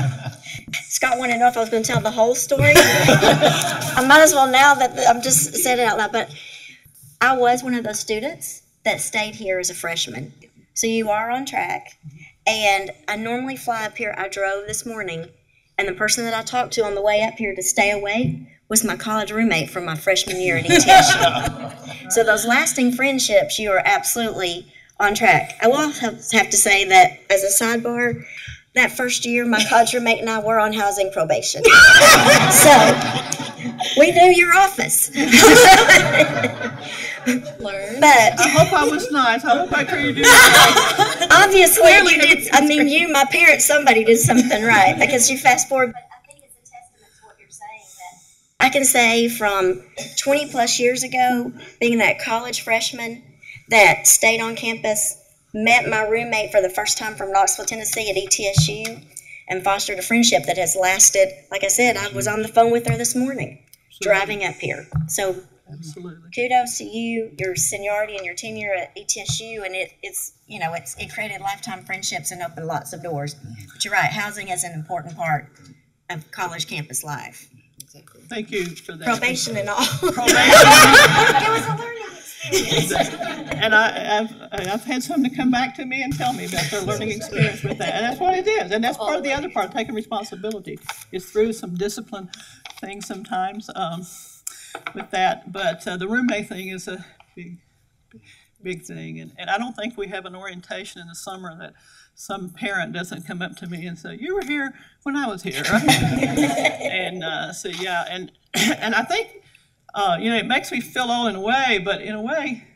Scott wanted to know if I was going to tell the whole story. I might as well now that I'm just saying it out loud, but I was one of those students that stayed here as a freshman. So you are on track. And I normally fly up here. I drove this morning, and the person that I talked to on the way up here to stay away was my college roommate from my freshman year at ETSU. So those lasting friendships, you are absolutely on track. I will have to say that, as a sidebar, that first year, my college roommate and I were on housing probation. So we knew your office. But I hope I was nice. I hope I treated you right. Obviously, you did. I mean, you, my parents, somebody did something right, because you fast forward. But I think it's a testament to what you're saying, that I can say from 20 plus years ago, being that college freshman that stayed on campus, met my roommate for the first time from Knoxville, Tennessee at ETSU, and fostered a friendship that has lasted. Like I said, I was on the phone with her this morning, driving up here. So Absolutely. kudos to you, your seniority and your tenure at ETSU, and it created lifetime friendships and opened lots of doors. But you're right, housing is an important part of college campus life. Exactly. Thank you for that. Probation and all. Probation. It was a learning experience. And I've had some to come back to me and tell me about their learning experience with that. And that's what it is. And that's part of the other part, taking responsibility, is through some discipline things sometimes with that. But the roommate thing is a big thing. And I don't think we have an orientation in the summer that some parent doesn't come up to me and say, "You were here when I was here." And so, yeah. And I think, it makes me feel old in a way, but in a way,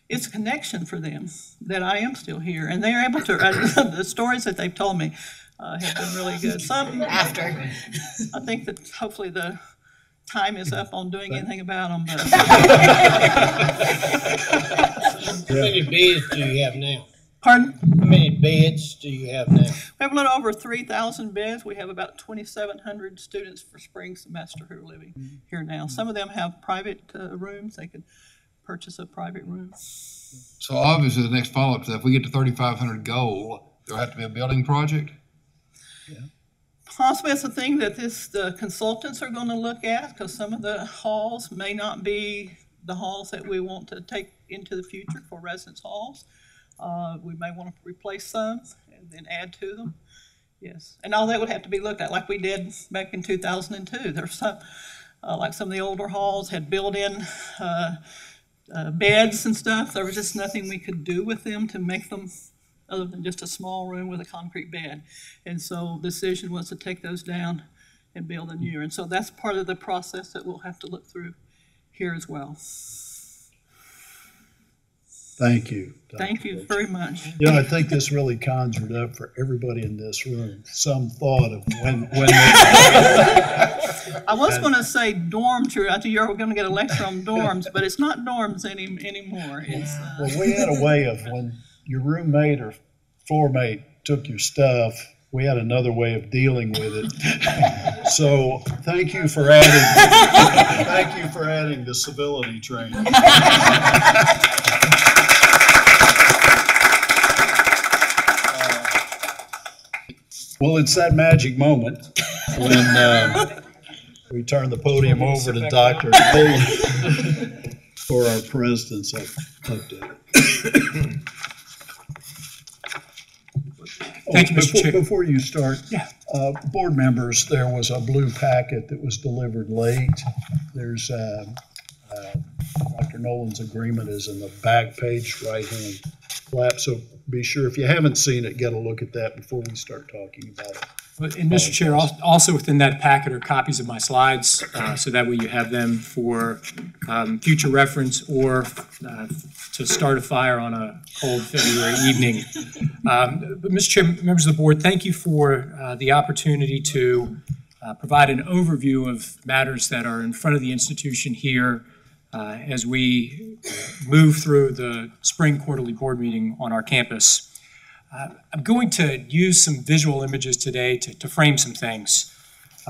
it's a connection for them that I am still here. And they're able to, the stories that they've told me have been really good. Some After. I think that hopefully the time is up on doing anything about them. But How many beds do you have now? Pardon? How many beds do you have now? We have a little over 3,000 beds. We have about 2,700 students for spring semester who are living here now. Some of them have private rooms. They could purchase a private room. So obviously the next follow-up is if we get to 3,500 goal, there'll have to be a building project? Possibly it's a thing that the consultants are going to look at, because some of the halls may not be the halls that we want to take into the future for residence halls. We may want to replace some and then add to them. Yes, and all that would have to be looked at, like we did back in 2002. There's some, like some of the older halls had built-in beds and stuff. There was just nothing we could do with them to make them other than just a small room with a concrete bed. And so the decision was to take those down and build a new. And so that's part of the process that we'll have to look through here as well. Thank you. Thank you very much. You know, I think this really conjured up for everybody in this room some thought of when they. I was going to say dorms. I thought you were going to get a lecture on dorms, but it's not dorms anymore. It's, Well, we had a way of when your roommate or floor mate took your stuff, we had another way of dealing with it. So thank you for adding the civility training. Well, it's that magic moment when we turn the podium over to Dr. Nolan for our president's update. Thank you, Mr. Chair. Before you start, Yeah. Board members, there was a blue packet that was delivered late. There's Dr. Nolan's agreement is in the back page right-hand flap, so be sure, if you haven't seen it, get a look at that before we start talking about it. And Mr. Chair, also within that packet are copies of my slides, so that way you have them for future reference or to start a fire on a cold February evening. But Mr. Chair, members of the board, thank you for the opportunity to provide an overview of matters that are in front of the institution here as we move through the spring quarterly board meeting on our campus. I'm going to use some visual images today to frame some things,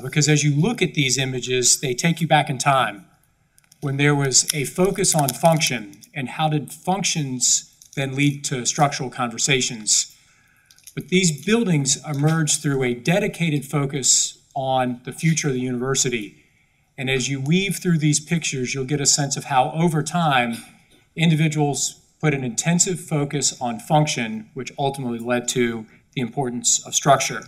because as you look at these images, they take you back in time when there was a focus on function and how did functions then lead to structural conversations. But these buildings emerged through a dedicated focus on the future of the university. And as you weave through these pictures, you'll get a sense of how over time, individuals put an intensive focus on function, which ultimately led to the importance of structure.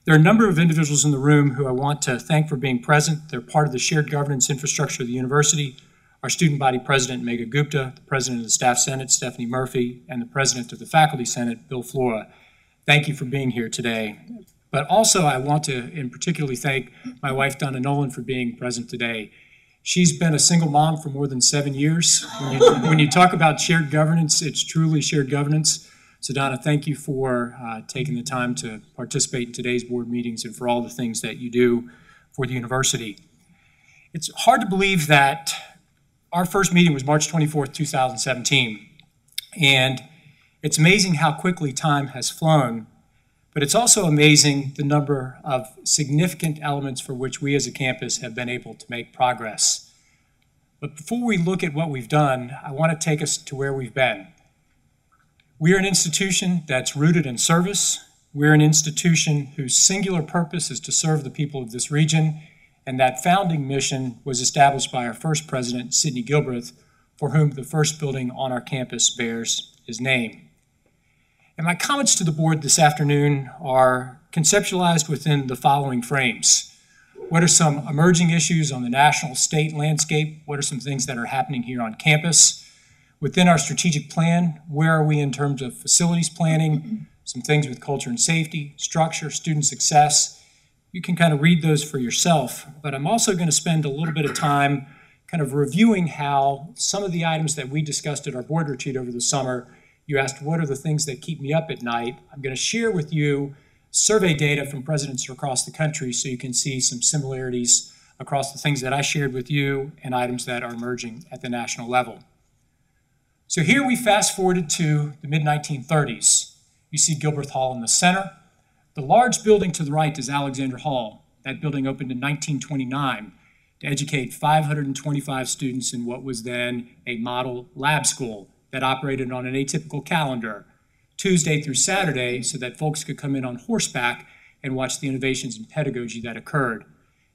There are a number of individuals in the room who I want to thank for being present. They're part of the shared governance infrastructure of the university. Our student body president, Megha Gupta, the president of the Staff Senate, Stephanie Murphy, and the president of the Faculty Senate, Bill Flora. Thank you for being here today. But also I want to in particularly thank my wife, Donna Nolan, for being present today. She's been a single mom for more than 7 years. When you talk about shared governance, it's truly shared governance. So Donna, thank you for taking the time to participate in today's board meetings and for all the things that you do for the university. It's hard to believe that our first meeting was March 24th, 2017. And it's amazing how quickly time has flown, but it's also amazing the number of significant elements for which we as a campus have been able to make progress. But before we look at what we've done, I want to take us to where we've been. We are an institution that's rooted in service. We're an institution whose singular purpose is to serve the people of this region, and that founding mission was established by our first president, Sidney Gilbreth, for whom the first building on our campus bears his name. And my comments to the board this afternoon are conceptualized within the following frames. What are some emerging issues on the national state landscape? What are some things that are happening here on campus? Within our strategic plan, where are we in terms of facilities planning? Some things with culture and safety, structure, student success. You can kind of read those for yourself, but I'm also going to spend a little bit of time kind of reviewing how some of the items that we discussed at our board retreat over the summer. You asked, what are the things that keep me up at night? I'm going to share with you survey data from presidents across the country so you can see some similarities across the things that I shared with you and items that are emerging at the national level. So here we fast forwarded to the mid-1930s. You see Gilbreth Hall in the center. The large building to the right is Alexander Hall. That building opened in 1929 to educate 525 students in what was then a model lab school that operated on an atypical calendar, Tuesday through Saturday, so that folks could come in on horseback and watch the innovations in pedagogy that occurred.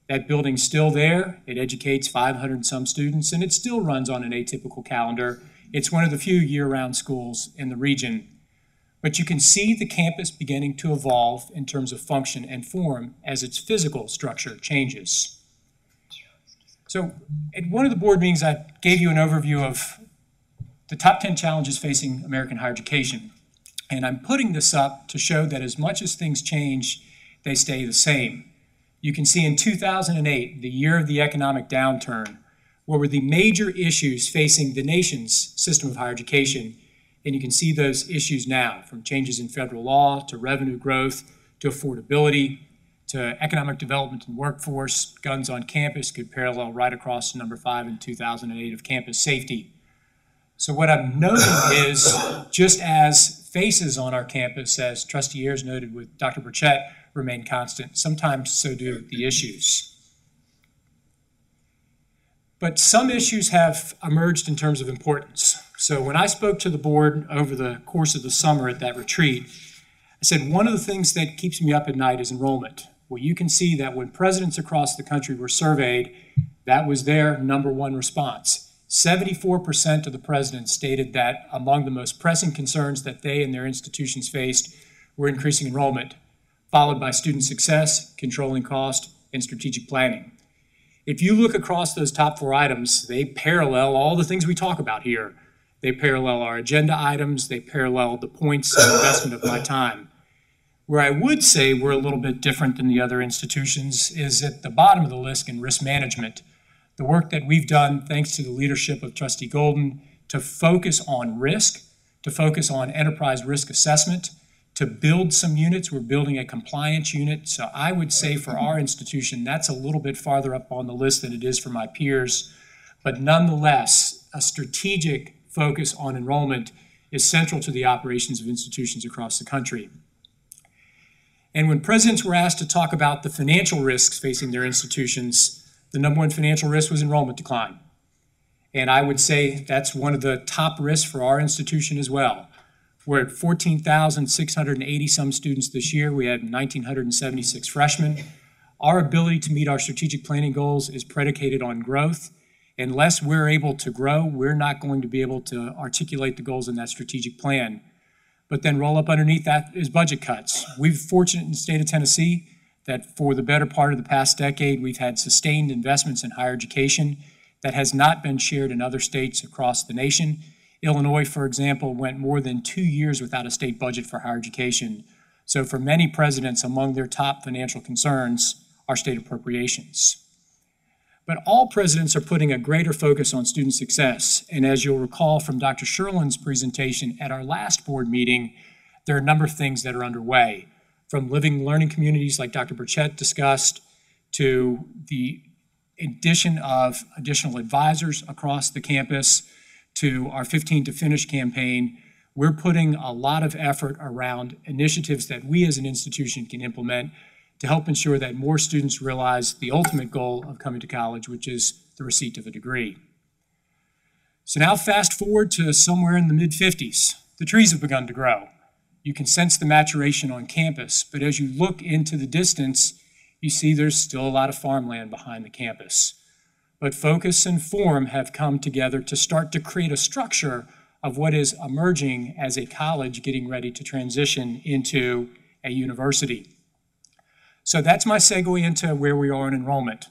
That building's still there. It educates 500 and some students, and it still runs on an atypical calendar. It's one of the few year-round schools in the region. But you can see the campus beginning to evolve in terms of function and form as its physical structure changes. So at one of the board meetings, I gave you an overview of the top 10 challenges facing American higher education. And I'm putting this up to show that as much as things change, they stay the same. You can see in 2008, the year of the economic downturn, what were the major issues facing the nation's system of higher education. And you can see those issues now, from changes in federal law to revenue growth to affordability to economic development and workforce. Guns on campus could parallel right across to number 5 in 2008 of campus safety. So what I'm noting is, just as faces on our campus, as Trustee Ayers noted with Dr. Burchett, remain constant, sometimes so do the issues. But some issues have emerged in terms of importance. So when I spoke to the board over the course of the summer at that retreat, I said one of the things that keeps me up at night is enrollment. Well, you can see that when presidents across the country were surveyed, that was their number one response. 74% of the presidents stated that among the most pressing concerns that they and their institutions faced were increasing enrollment, followed by student success, controlling cost, and strategic planning. If you look across those top 4 items, they parallel all the things we talk about here. They parallel our agenda items, they parallel the points of investment of my time. Where I would say we're a little bit different than the other institutions is at the bottom of the list in risk management. The work that we've done, thanks to the leadership of Trustee Golden, to focus on risk, to focus on enterprise risk assessment, to build some units. We're building a compliance unit. So I would say for our institution, that's a little bit farther up on the list than it is for my peers. But nonetheless, a strategic focus on enrollment is central to the operations of institutions across the country. And when presidents were asked to talk about the financial risks facing their institutions, the number one financial risk was enrollment decline. And I would say that's one of the top risks for our institution as well. We're at 14,680 some students this year. We had 1,976 freshmen. Our ability to meet our strategic planning goals is predicated on growth. Unless we're able to grow, we're not going to be able to articulate the goals in that strategic plan. But then roll up underneath that is budget cuts. We're fortunate in the state of Tennessee that for the better part of the past decade, we've had sustained investments in higher education that has not been shared in other states across the nation. Illinois, for example, went more than 2 years without a state budget for higher education. So for many presidents, among their top financial concerns are state appropriations. But all presidents are putting a greater focus on student success. And as you'll recall from Dr. Sherlin's presentation at our last board meeting, there are a number of things that are underway, from living learning communities like Dr. Burchett discussed, to the addition of additional advisors across the campus, to our 15 to Finish campaign. We're putting a lot of effort around initiatives that we as an institution can implement to help ensure that more students realize the ultimate goal of coming to college, which is the receipt of a degree. So now fast forward to somewhere in the mid-50s. The trees have begun to grow. You can sense the maturation on campus, but as you look into the distance, you see there's still a lot of farmland behind the campus. But focus and form have come together to start to create a structure of what is emerging as a college getting ready to transition into a university. So that's my segue into where we are in enrollment.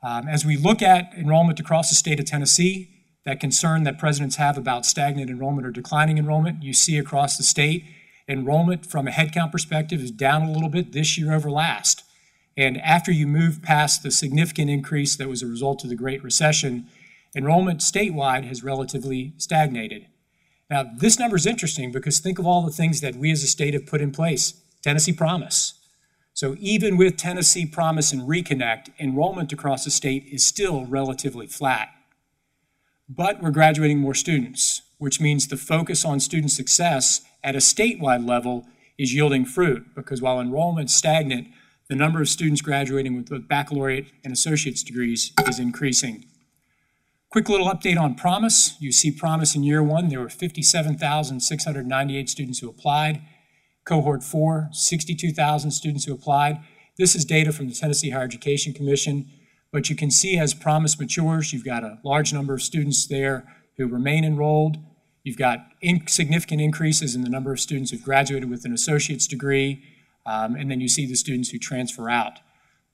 As we look at enrollment across the state of Tennessee, that concern that presidents have about stagnant enrollment or declining enrollment, you see across the state, enrollment from a headcount perspective is down a little bit this year over last. And after you move past the significant increase that was a result of the Great Recession, enrollment statewide has relatively stagnated. Now, this number is interesting because think of all the things that we as a state have put in place. Tennessee Promise. So even with Tennessee Promise and Reconnect, enrollment across the state is still relatively flat. But we're graduating more students, which means the focus on student success at a statewide level is yielding fruit, because while enrollment's stagnant, the number of students graduating with both baccalaureate and associate's degrees is increasing. Quick little update on Promise. You see Promise in year one, there were 57,698 students who applied. Cohort 4, 62,000 students who applied. This is data from the Tennessee Higher Education Commission, but you can see as Promise matures, you've got a large number of students there who remain enrolled. You've got significant increases in the number of students who've graduated with an associate's degree, and then you see the students who transfer out.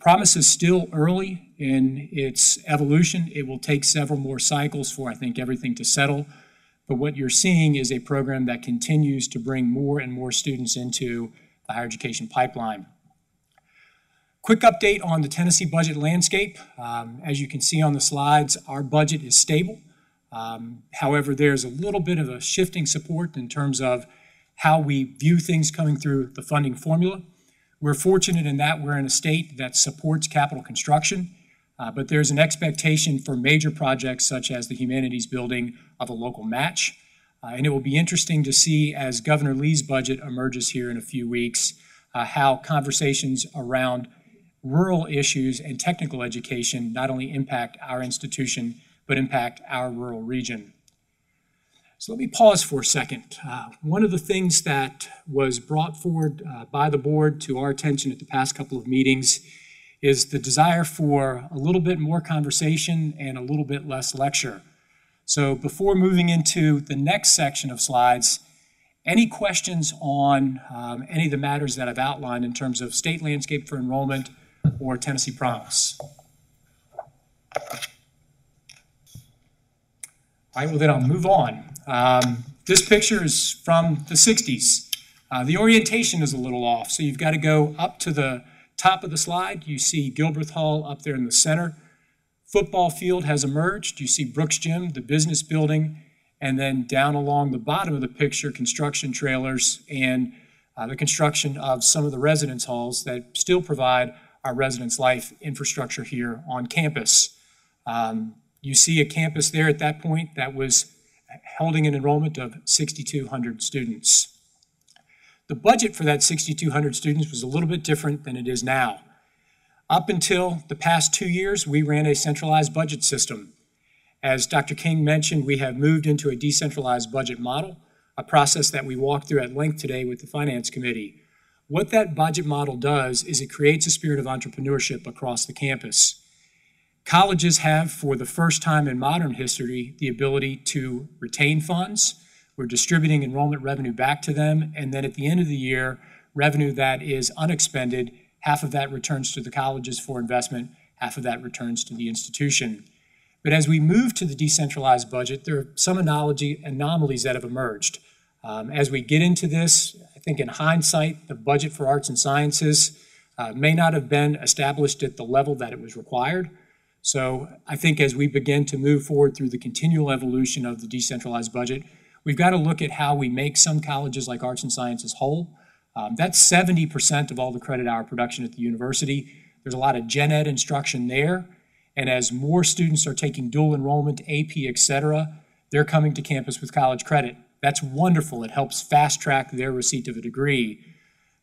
Promise is still early in its evolution. It will take several more cycles for, I think, everything to settle. But what you're seeing is a program that continues to bring more and more students into the higher education pipeline. Quick update on the Tennessee budget landscape. As you can see on the slides, our budget is stable. However, there's a little bit of a shifting support in terms of how we view things coming through the funding formula. We're fortunate in that we're in a state that supports capital construction, but there's an expectation for major projects such as the Humanities Building of a local match. And it will be interesting to see as Governor Lee's budget emerges here in a few weeks, how conversations around rural issues and technical education not only impact our institution, but impact our rural region. So let me pause for a second. One of the things that was brought forward by the board to our attention at the past couple of meetings is the desire for a little bit more conversation and a little bit less lecture. So before moving into the next section of slides, any questions on any of the matters that I've outlined in terms of state landscape for enrollment or Tennessee Promise? All right, well then I'll move on. This picture is from the 60s. The orientation is a little off, so you've got to go up to the top of the slide. You see Gilbreth Hall up there in the center. Football field has emerged. You see Brooks Gym, the business building, and then down along the bottom of the picture, construction trailers and the construction of some of the residence halls that still provide our residence life infrastructure here on campus. You see a campus there at that point that was holding an enrollment of 6,200 students. The budget for that 6,200 students was a little bit different than it is now. Up until the past 2 years, we ran a centralized budget system. As Dr. King mentioned, we have moved into a decentralized budget model, a process that we walked through at length today with the Finance Committee. What that budget model does is it creates a spirit of entrepreneurship across the campus. Colleges have, for the first time in modern history, the ability to retain funds. We're distributing enrollment revenue back to them, and then at the end of the year, revenue that is unexpended, half of that returns to the colleges for investment, half of that returns to the institution. But as we move to the decentralized budget, there are some anomalies that have emerged. As we get into this, I think in hindsight, the budget for arts and sciences may not have been established at the level that it was required. So I think as we begin to move forward through the continual evolution of the decentralized budget, we've got to look at how we make some colleges like arts and sciences whole. That's 70% of all the credit hour production at the university. There's a lot of gen ed instruction there. And as more students are taking dual enrollment, AP, et cetera, they're coming to campus with college credit. That's wonderful. It helps fast track their receipt of a degree.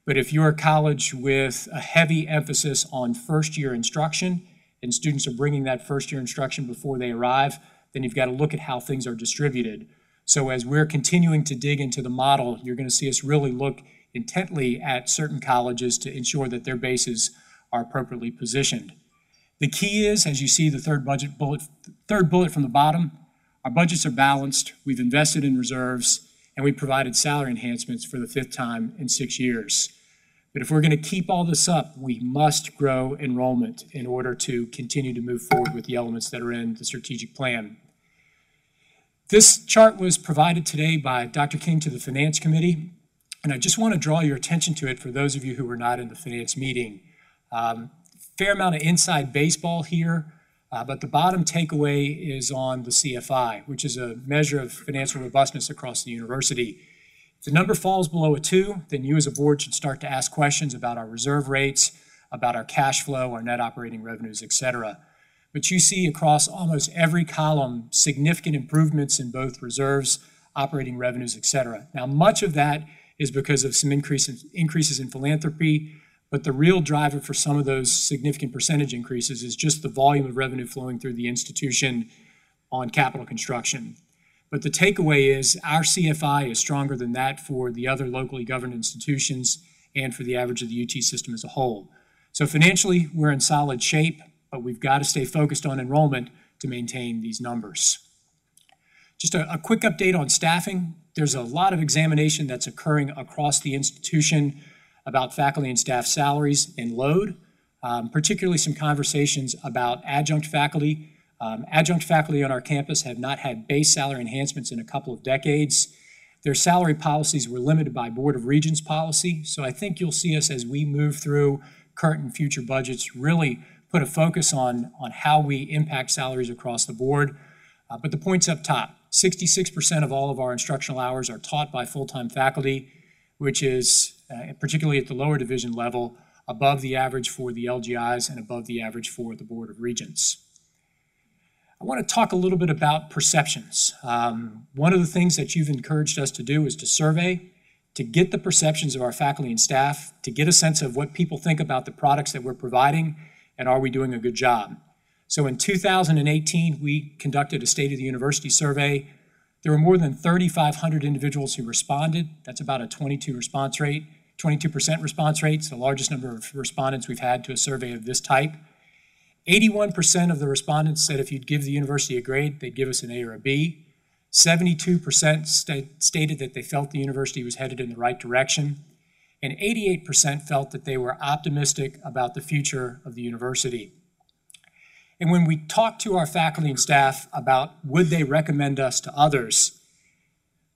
But if you're a college with a heavy emphasis on first year instruction and students are bringing that first year instruction before they arrive, then you've got to look at how things are distributed. So as we're continuing to dig into the model, you're going to see us really look intently at certain colleges to ensure that their bases are appropriately positioned. The key is, as you see the third bullet from the bottom, our budgets are balanced, we've invested in reserves, and we provided salary enhancements for the 5th time in 6 years. But if we're going to keep all this up, we must grow enrollment in order to continue to move forward with the elements that are in the strategic plan. This chart was provided today by Dr. King to the Finance Committee, and I just want to draw your attention to it for those of you who were not in the Finance meeting. Fair amount of inside baseball here, but the bottom takeaway is on the CFI, which is a measure of financial robustness across the university. If the number falls below a 2, then you as a board should start to ask questions about our reserve rates, about our cash flow, our net operating revenues, et cetera. But you see across almost every column significant improvements in both reserves, operating revenues, et cetera. Now, much of that is because of some increases in philanthropy, but the real driver for some of those significant percentage increases is just the volume of revenue flowing through the institution on capital construction. But the takeaway is our CFI is stronger than that for the other locally governed institutions and for the average of the UT system as a whole. So financially, we're in solid shape, but we've got to stay focused on enrollment to maintain these numbers. Just a quick update on staffing. There's a lot of examination that's occurring across the institution about faculty and staff salaries and load, particularly some conversations about adjunct faculty. Adjunct faculty on our campus have not had base salary enhancements in a couple of decades. Their salary policies were limited by Board of Regents policy, so I think you'll see us as we move through current and future budgets really put a focus on how we impact salaries across the board. But the point's up top. 66% of all of our instructional hours are taught by full-time faculty, which is, particularly at the lower division level, above the average for the LGIs and above the average for the Board of Regents. I want to talk a little bit about perceptions. One of the things that you've encouraged us to do is to survey, to get the perceptions of our faculty and staff, to get a sense of what people think about the products that we're providing, and are we doing a good job. So in 2018, we conducted a State of the University survey. There were more than 3,500 individuals who responded. That's about a 22% response rate. It's the largest number of respondents we've had to a survey of this type. 81% of the respondents said if you'd give the university a grade, they'd give us an A or a B. 72% stated that they felt the university was headed in the right direction. And 88% felt that they were optimistic about the future of the university. And when we talked to our faculty and staff about would they recommend us to others,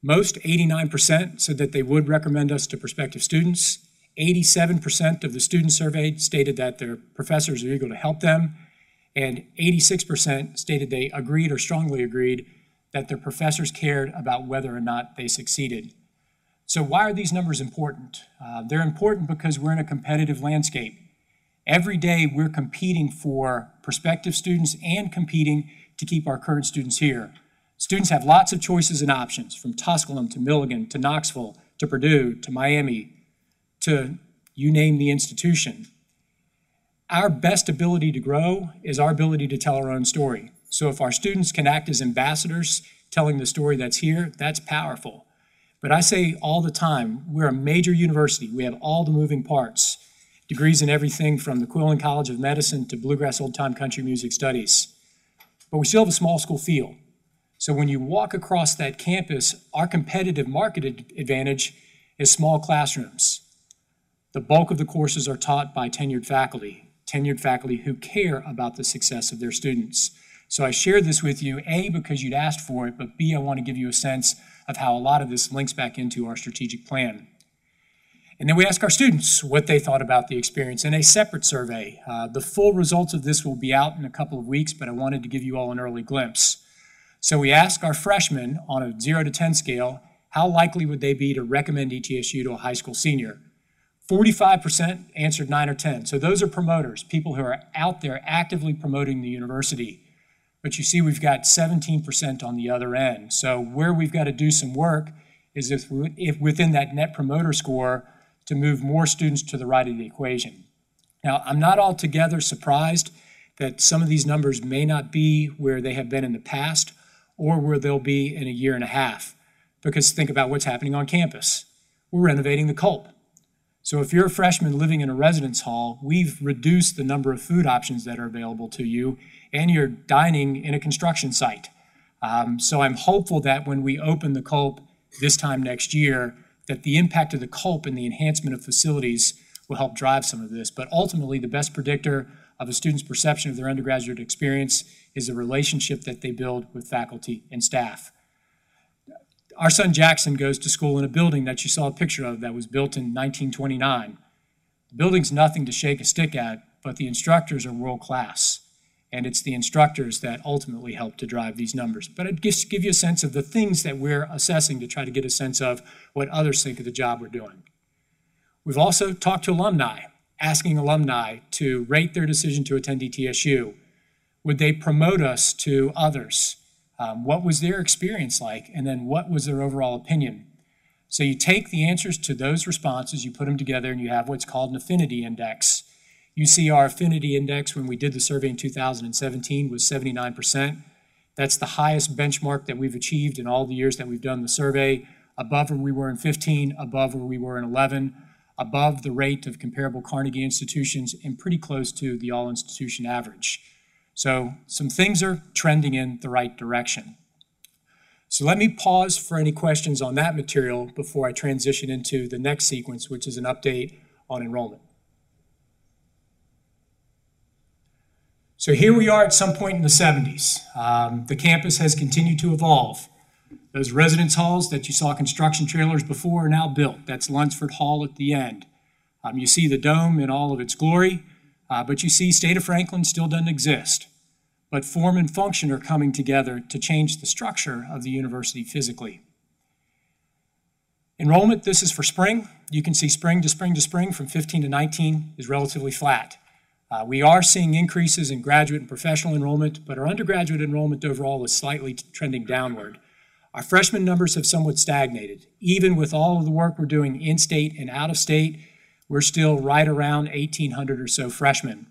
most, 89%, said that they would recommend us to prospective students. 87% of the students surveyed stated that their professors are eager to help them. And 86% stated they agreed or strongly agreed that their professors cared about whether or not they succeeded. So why are these numbers important? They're important because we're in a competitive landscape. Every day we're competing for prospective students and competing to keep our current students here. Students have lots of choices and options, from Tusculum to Milligan to Knoxville to Purdue to Miami to you name the institution. Our best ability to grow is our ability to tell our own story. So if our students can act as ambassadors telling the story that's here, that's powerful. But I say all the time, we're a major university. We have all the moving parts. Degrees in everything from the Quillen College of Medicine to Bluegrass Old Time Country Music Studies. But we still have a small school feel. So when you walk across that campus, our competitive market advantage is small classrooms. The bulk of the courses are taught by tenured faculty who care about the success of their students. So I share this with you, A, because you'd asked for it, but B, I want to give you a sense of how a lot of this links back into our strategic plan. And then we ask our students what they thought about the experience in a separate survey. The full results of this will be out in a couple of weeks, but I wanted to give you all an early glimpse. So we asked our freshmen on a 0 to 10 scale, how likely would they be to recommend ETSU to a high school senior? 45% answered 9 or 10. So those are promoters, people who are out there actively promoting the university. But you see we've got 17% on the other end. So where we've got to do some work is if within that net promoter score to move more students to the right of the equation. Now, I'm not altogether surprised that some of these numbers may not be where they have been in the past or where they'll be in a year and a half, because think about what's happening on campus. We're renovating the Culp. So if you're a freshman living in a residence hall, we've reduced the number of food options that are available to you, and you're dining in a construction site. So I'm hopeful that when we open the Culp this time next year, that the impact of the Culp and the enhancement of facilities will help drive some of this. But ultimately, the best predictor of a student's perception of their undergraduate experience is the relationship that they build with faculty and staff. Our son Jackson goes to school in a building that you saw a picture of that was built in 1929. The building's nothing to shake a stick at, but the instructors are world class. And it's the instructors that ultimately help to drive these numbers. But I'd just give you a sense of the things that we're assessing to try to get a sense of what others think of the job we're doing. We've also talked to alumni, asking alumni to rate their decision to attend ETSU. Would they promote us to others? What was their experience like? And then what was their overall opinion? So you take the answers to those responses, you put them together, and you have what's called an affinity index. You see our affinity index when we did the survey in 2017 was 79%. That's the highest benchmark that we've achieved in all the years that we've done the survey, above where we were in 15, above where we were in 11, above the rate of comparable Carnegie institutions, and pretty close to the all-institution average. So some things are trending in the right direction. So let me pause for any questions on that material before I transition into the next sequence, which is an update on enrollment. So here we are at some point in the 70s. The campus has continued to evolve. Those residence halls that you saw construction trailers before are now built. That's Lunsford Hall at the end. You see the dome in all of its glory, but you see State of Franklin still doesn't exist. But form and function are coming together to change the structure of the university physically. Enrollment, this is for spring. You can see spring to spring to spring from 15 to 19 is relatively flat. We are seeing increases in graduate and professional enrollment, but our undergraduate enrollment overall is slightly trending downward. Our freshman numbers have somewhat stagnated. Even with all of the work we're doing in-state and out-of-state, we're still right around 1,800 or so freshmen.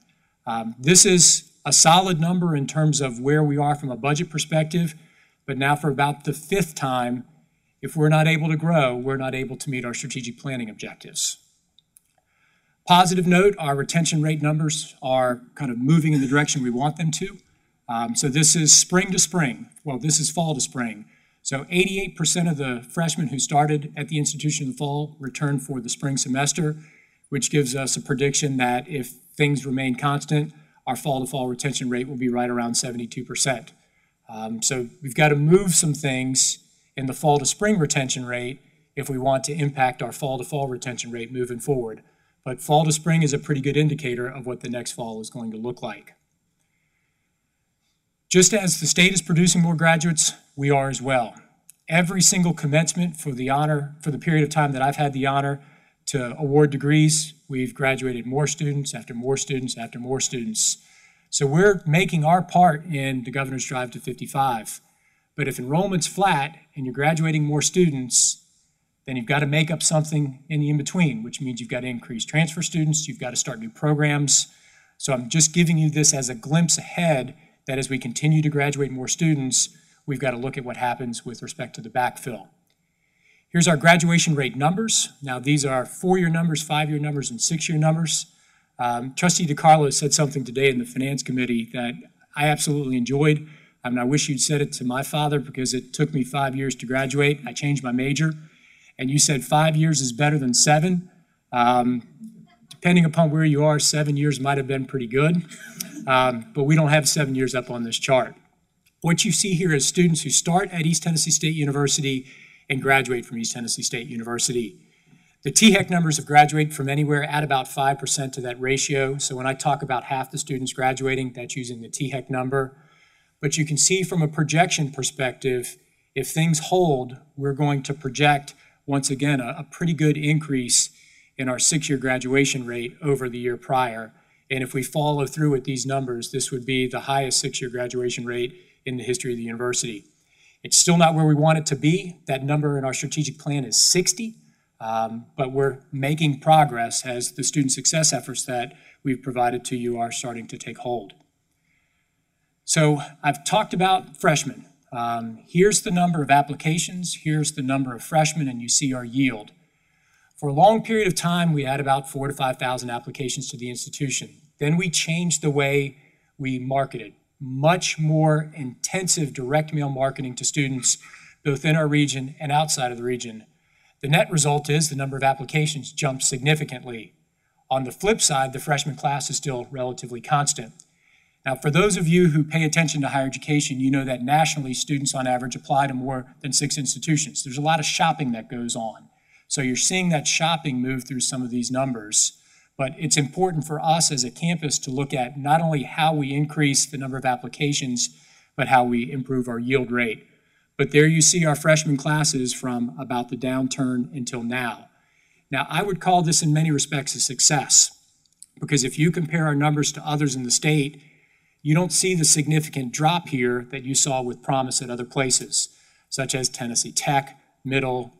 This is a solid number in terms of where we are from a budget perspective, but now for about the 5th time, if we're not able to grow, we're not able to meet our strategic planning objectives. Positive note, our retention rate numbers are kind of moving in the direction we want them to. So this is spring to spring. Well, this is fall to spring. So 88% of the freshmen who started at the institution in the fall returned for the spring semester, which gives us a prediction that if things remain constant, our fall to fall retention rate will be right around 72%. So we've got to move some things in the fall to spring retention rate if we want to impact our fall to fall retention rate moving forward. But fall to spring is a pretty good indicator of what the next fall is going to look like. Just as the state is producing more graduates, we are as well. Every single commencement for the period of time that I've had the honor to award degrees, we've graduated more students after more students after more students. So we're making our part in the governor's drive to 55. But if enrollment's flat and you're graduating more students, then you've got to make up something in the in-between, which means you've got to increase transfer students, you've got to start new programs. So I'm just giving you this as a glimpse ahead that as we continue to graduate more students, we've got to look at what happens with respect to the backfill. Here's our graduation rate numbers. Now these are 4-year numbers, 5-year numbers, and 6-year numbers. Trustee DiCarlo said something today in the Finance Committee that I absolutely enjoyed. I wish you'd said it to my father because it took me 5 years to graduate. I changed my major. And you said 5 years is better than 7. Depending upon where you are, 7 years might have been pretty good. But we don't have 7 years up on this chart. What you see here is students who start at East Tennessee State University and graduate from East Tennessee State University. The THEC numbers have graduated from anywhere at about 5% to that ratio. So when I talk about half the students graduating, that's using the THEC number. But you can see from a projection perspective, if things hold, we're going to project, once again, a pretty good increase in our 6-year graduation rate over the year prior. And if we follow through with these numbers, this would be the highest 6-year graduation rate in the history of the university. It's still not where we want it to be. That number in our strategic plan is 60, but we're making progress as the student success efforts that we've provided to you are starting to take hold. So I've talked about freshmen. Here's the number of applications, here's the number of freshmen, and you see our yield. For a long period of time, we had about 4,000 to 5,000 applications to the institution. Then we changed the way we marketed. Much more intensive direct mail marketing to students, both in our region and outside of the region. The net result is the number of applications jumped significantly. On the flip side, the freshman class is still relatively constant. Now, for those of you who pay attention to higher education, you know that nationally students on average apply to more than 6 institutions. There's a lot of shopping that goes on. So you're seeing that shopping move through some of these numbers. But it's important for us as a campus to look at not only how we increase the number of applications, but how we improve our yield rate. But there you see our freshman classes from about the downturn until now. Now, I would call this in many respects a success, because if you compare our numbers to others in the state, you don't see the significant drop here that you saw with Promise at other places, such as Tennessee Tech, Middle,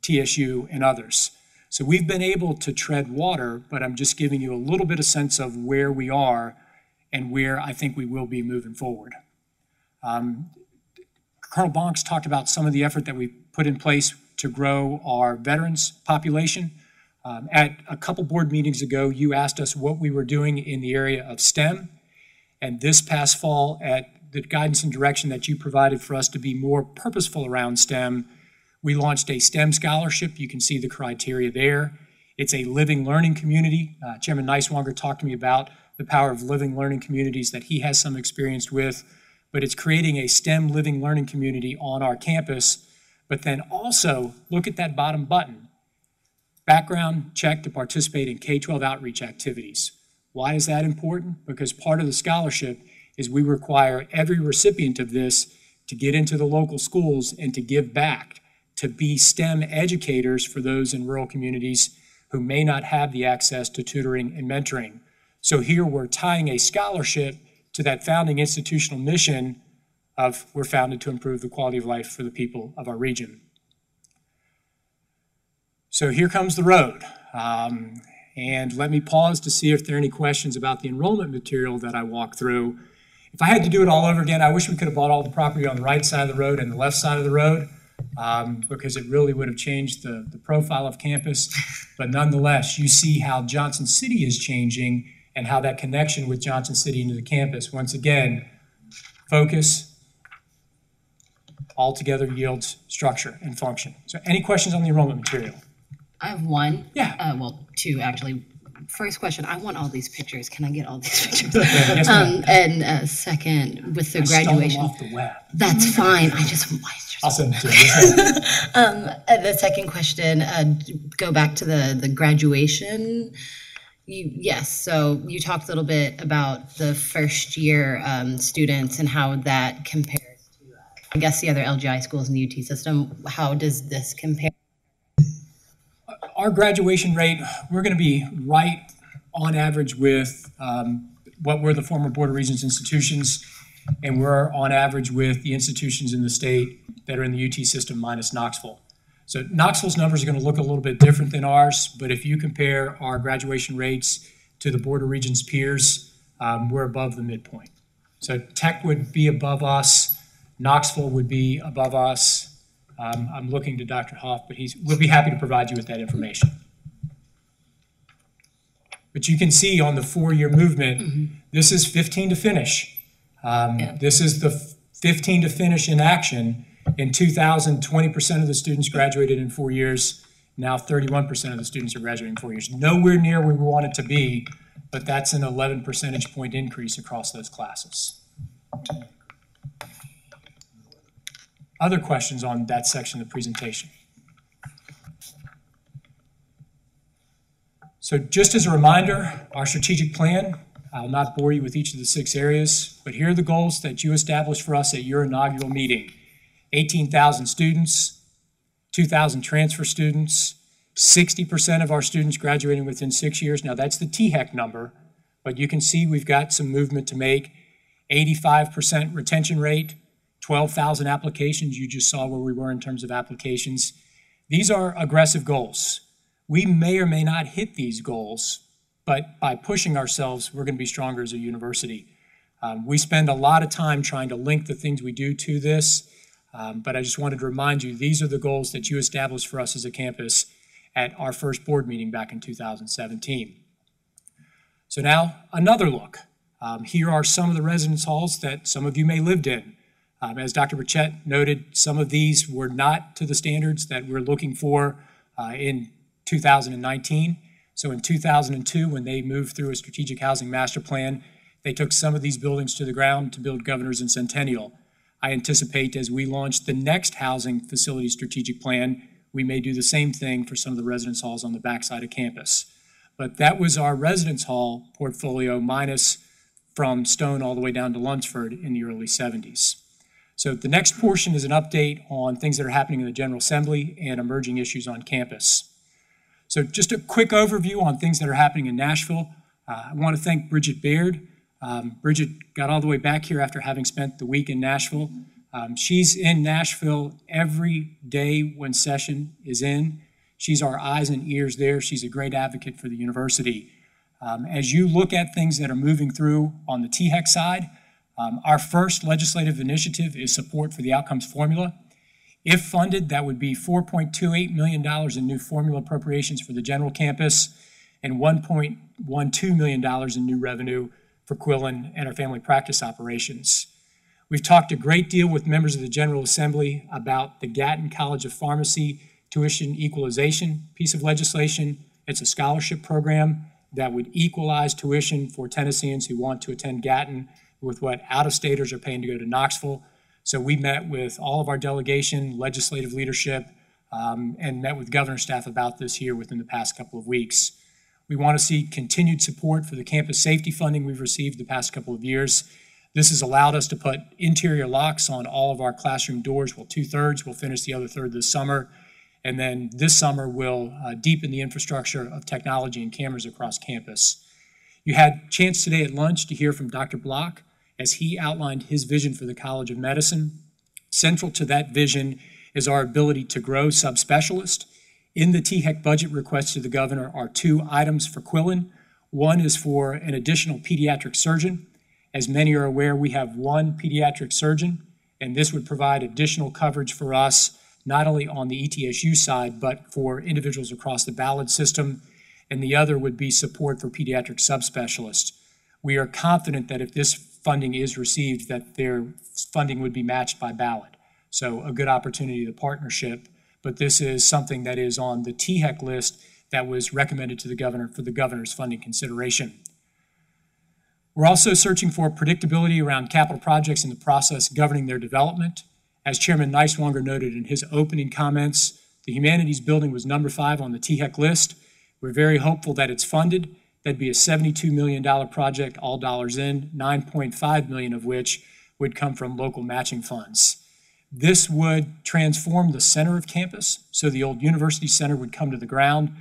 TSU, and others. So we've been able to tread water, but I'm just giving you a little bit of sense of where we are and where I think we will be moving forward. Colonel Bonks talked about some of the effort that we put in place to grow our veterans population. At a couple board meetings ago, you asked us what we were doing in the area of STEM. And this past fall, at the guidance and direction that you provided for us to be more purposeful around STEM, we launched a STEM scholarship. You can see the criteria there. It's a living learning community. Chairman Neiswanger talked to me about the power of living learning communities that he has some experience with, but it's creating a STEM living learning community on our campus. But then also look at that bottom button. Background check to participate in K-12 outreach activities. Why is that important? Because part of the scholarship is we require every recipient of this to get into the local schools and to give back, to be STEM educators for those in rural communities who may not have the access to tutoring and mentoring. So here we're tying a scholarship to that founding institutional mission of we're founded to improve the quality of life for the people of our region. So here comes the road. And let me pause to see if there are any questions about the enrollment material that I walked through. If I had to do it all over again, I wish we could have bought all the property on the right side of the road and the left side of the road, because it really would have changed the profile of campus. But nonetheless, you see how Johnson City is changing and how that connection with Johnson City into the campus, once again, focus altogether yields structure and function. So any questions on the enrollment material? I have one. Yeah. Well, two actually. First question, I want all these pictures. Can I get all these pictures? Yes, ma'am. And second, with the graduation. Off the web. That's fine. I'll send it to you. The second question, go back to the graduation. Yes, so you talked a little bit about the first year students and how that compares to, I guess, the other LGI schools in the UT system. How does this compare? Our graduation rate, we're going to be right on average with what were the former Board of Regents institutions, and we're on average with the institutions in the state that are in the UT system minus Knoxville. So Knoxville's numbers are going to look a little bit different than ours, but if you compare our graduation rates to the Board of Regents peers, we're above the midpoint. So Tech would be above us, Knoxville would be above us. I'm looking to Dr. Hoff, but we'll be happy to provide you with that information. But you can see on the 4-year movement, this is 15 to finish. This is the 15 to finish in action. In 2000, 20% of the students graduated in 4 years. Now 31% of the students are graduating in 4 years. Nowhere near where we want it to be, but that's an 11 percentage point increase across those classes. Other questions on that section of the presentation? So just as a reminder, our strategic plan, I'll not bore you with each of the 6 areas, but here are the goals that you established for us at your inaugural meeting. 18,000 students, 2,000 transfer students, 60% of our students graduating within 6 years. Now that's the THEC number, but you can see we've got some movement to make. 85% retention rate, 12,000 applications. You just saw where we were in terms of applications. These are aggressive goals. We may or may not hit these goals, but by pushing ourselves, we're going to be stronger as a university. We spend a lot of time trying to link the things we do to this, but I just wanted to remind you, these are the goals that you established for us as a campus at our first board meeting back in 2017. So now, another look. Here are some of the residence halls that some of you may have lived in. As Dr. Burchett noted, some of these were not to the standards that we're looking for in 2019. So in 2002, when they moved through a strategic housing master plan, they took some of these buildings to the ground to build Governors and Centennial. I anticipate as we launch the next housing facility strategic plan, we may do the same thing for some of the residence halls on the backside of campus. But that was our residence hall portfolio minus from Stone all the way down to Lunsford in the early 70s. So the next portion is an update on things that are happening in the General Assembly and emerging issues on campus. So just a quick overview on things that are happening in Nashville. I want to thank Bridget Baird. Bridget got all the way back here after having spent the week in Nashville. She's in Nashville every day when session is in. She's our eyes and ears there. She's a great advocate for the university. As you look at things that are moving through on the THEC side, our first legislative initiative is support for the outcomes formula. If funded, that would be $4.28 million in new formula appropriations for the general campus and $1.12 million in new revenue for Quillen and our family practice operations. We've talked a great deal with members of the General Assembly about the Gatton College of Pharmacy tuition equalization piece of legislation. It's a scholarship program that would equalize tuition for Tennesseans who want to attend Gatton with what out-of-staters are paying to go to Knoxville. So we met with all of our delegation, legislative leadership, and met with governor staff about this here within the past couple of weeks. We want to see continued support for the campus safety funding we've received the past couple of years. This has allowed us to put interior locks on all of our classroom doors. Well, 2/3. We'll finish the other third this summer. And then this summer, we'll deepen the infrastructure of technology and cameras across campus. You had a chance today at lunch to hear from Dr. Block as he outlined his vision for the College of Medicine. Central to that vision is our ability to grow subspecialists. In the THEC budget request to the governor are 2 items for Quillen. One is for an additional pediatric surgeon. As many are aware, we have 1 pediatric surgeon, and this would provide additional coverage for us, not only on the ETSU side, but for individuals across the ballot system. And the other would be support for pediatric subspecialists. We are confident that if this funding is received, that their funding would be matched by ballot. So a good opportunity to partnership. But this is something that is on the THEC list that was recommended to the governor for the governor's funding consideration. We're also searching for predictability around capital projects in the process governing their development. As Chairman Neiswanger noted in his opening comments, the humanities building was number 5 on the THEC list. We're very hopeful that it's funded. That'd be a $72 million project, all dollars in, $9.5 million of which would come from local matching funds. This would transform the center of campus, so the old University Center would come to the ground,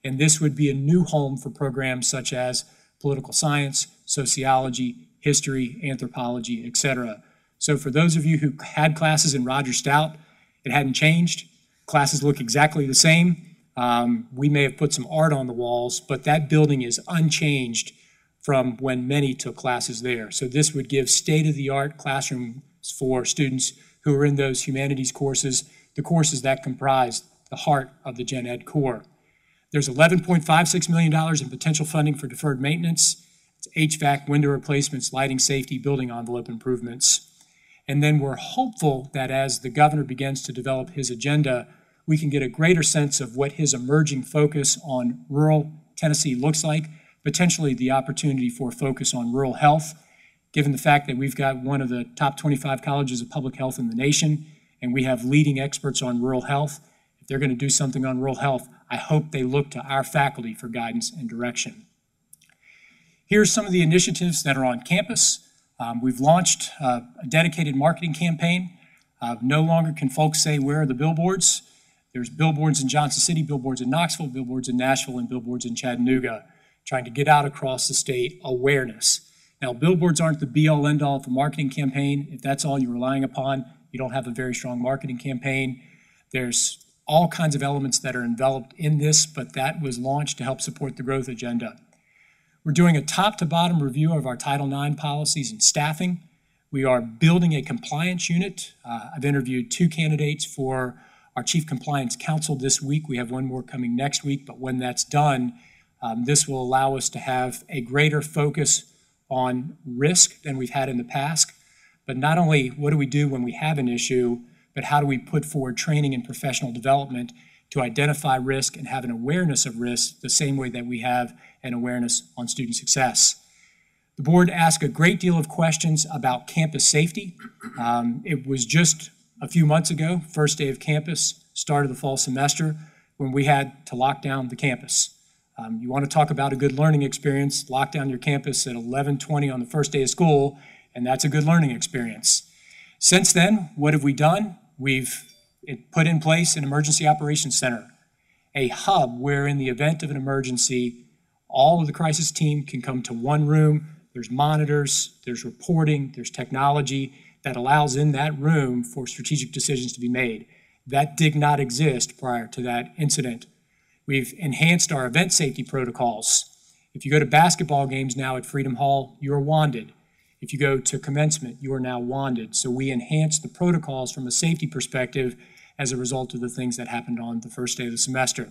and this would be a new home for programs such as political science, sociology, history, anthropology, etc. So for those of you who had classes in Roger Stout, it hadn't changed. Classes look exactly the same. We may have put some art on the walls, but that building is unchanged from when many took classes there. So this would give state-of-the-art classrooms for students who are in those humanities courses, the courses that comprise the heart of the Gen Ed core. There's $11.56 million in potential funding for deferred maintenance. It's HVAC, window replacements, lighting, safety, building envelope improvements. And then we're hopeful that as the governor begins to develop his agenda, we can get a greater sense of what his emerging focus on rural Tennessee looks like, potentially the opportunity for focus on rural health, given the fact that we've got one of the top 25 colleges of public health in the nation, and we have leading experts on rural health. If they're going to do something on rural health, I hope they look to our faculty for guidance and direction. Here's some of the initiatives that are on campus. We've launched a dedicated marketing campaign. No longer can folks say, where are the billboards? There's billboards in Johnson City, billboards in Knoxville, billboards in Nashville, and billboards in Chattanooga, trying to get out across the state awareness. Now, billboards aren't the be-all, end-all of a marketing campaign. If that's all you're relying upon, you don't have a very strong marketing campaign. There's all kinds of elements that are enveloped in this, but that was launched to help support the growth agenda. We're doing a top-to-bottom review of our Title IX policies and staffing. We are building a compliance unit. I've interviewed 2 candidates for our Chief Compliance Counsel this week. We have one more coming next week, but when that's done, this will allow us to have a greater focus on risk than we've had in the past. But not only what do we do when we have an issue, but how do we put forward training and professional development to identify risk and have an awareness of risk the same way that we have an awareness on student success. The board asked a great deal of questions about campus safety. It was just a few months ago, first day of campus, start of the fall semester, when we had to lock down the campus. You want to talk about a good learning experience, lock down your campus at 11:20 on the first day of school, and that's a good learning experience. Since then, what have we done? We've put in place an emergency operations center, a hub where in the event of an emergency, all of the crisis team can come to one room. There's monitors, there's reporting, there's technology that allows in that room for strategic decisions to be made. That did not exist prior to that incident. We've enhanced our event safety protocols. If you go to basketball games now at Freedom Hall, you're wanded. If you go to commencement, you are now wanded. So we enhanced the protocols from a safety perspective as a result of the things that happened on the first day of the semester.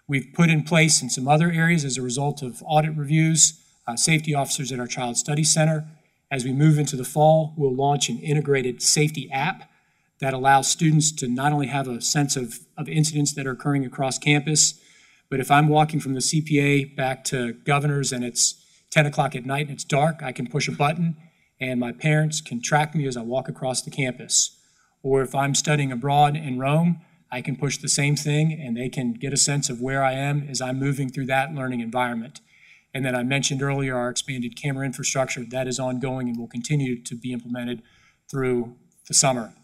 We've put in place in some other areas as a result of audit reviews, safety officers at our Child Studies Center. As we move into the fall, we'll launch an integrated safety app that allows students to not only have a sense of incidents that are occurring across campus, but if I'm walking from the CPA back to Governor's and it's 10 o'clock at night and it's dark, I can push a button and my parents can track me as I walk across the campus. Or if I'm studying abroad in Rome, I can push the same thing and they can get a sense of where I am as I'm moving through that learning environment. And then I mentioned earlier our expanded camera infrastructure. That is ongoing and will continue to be implemented through the summer.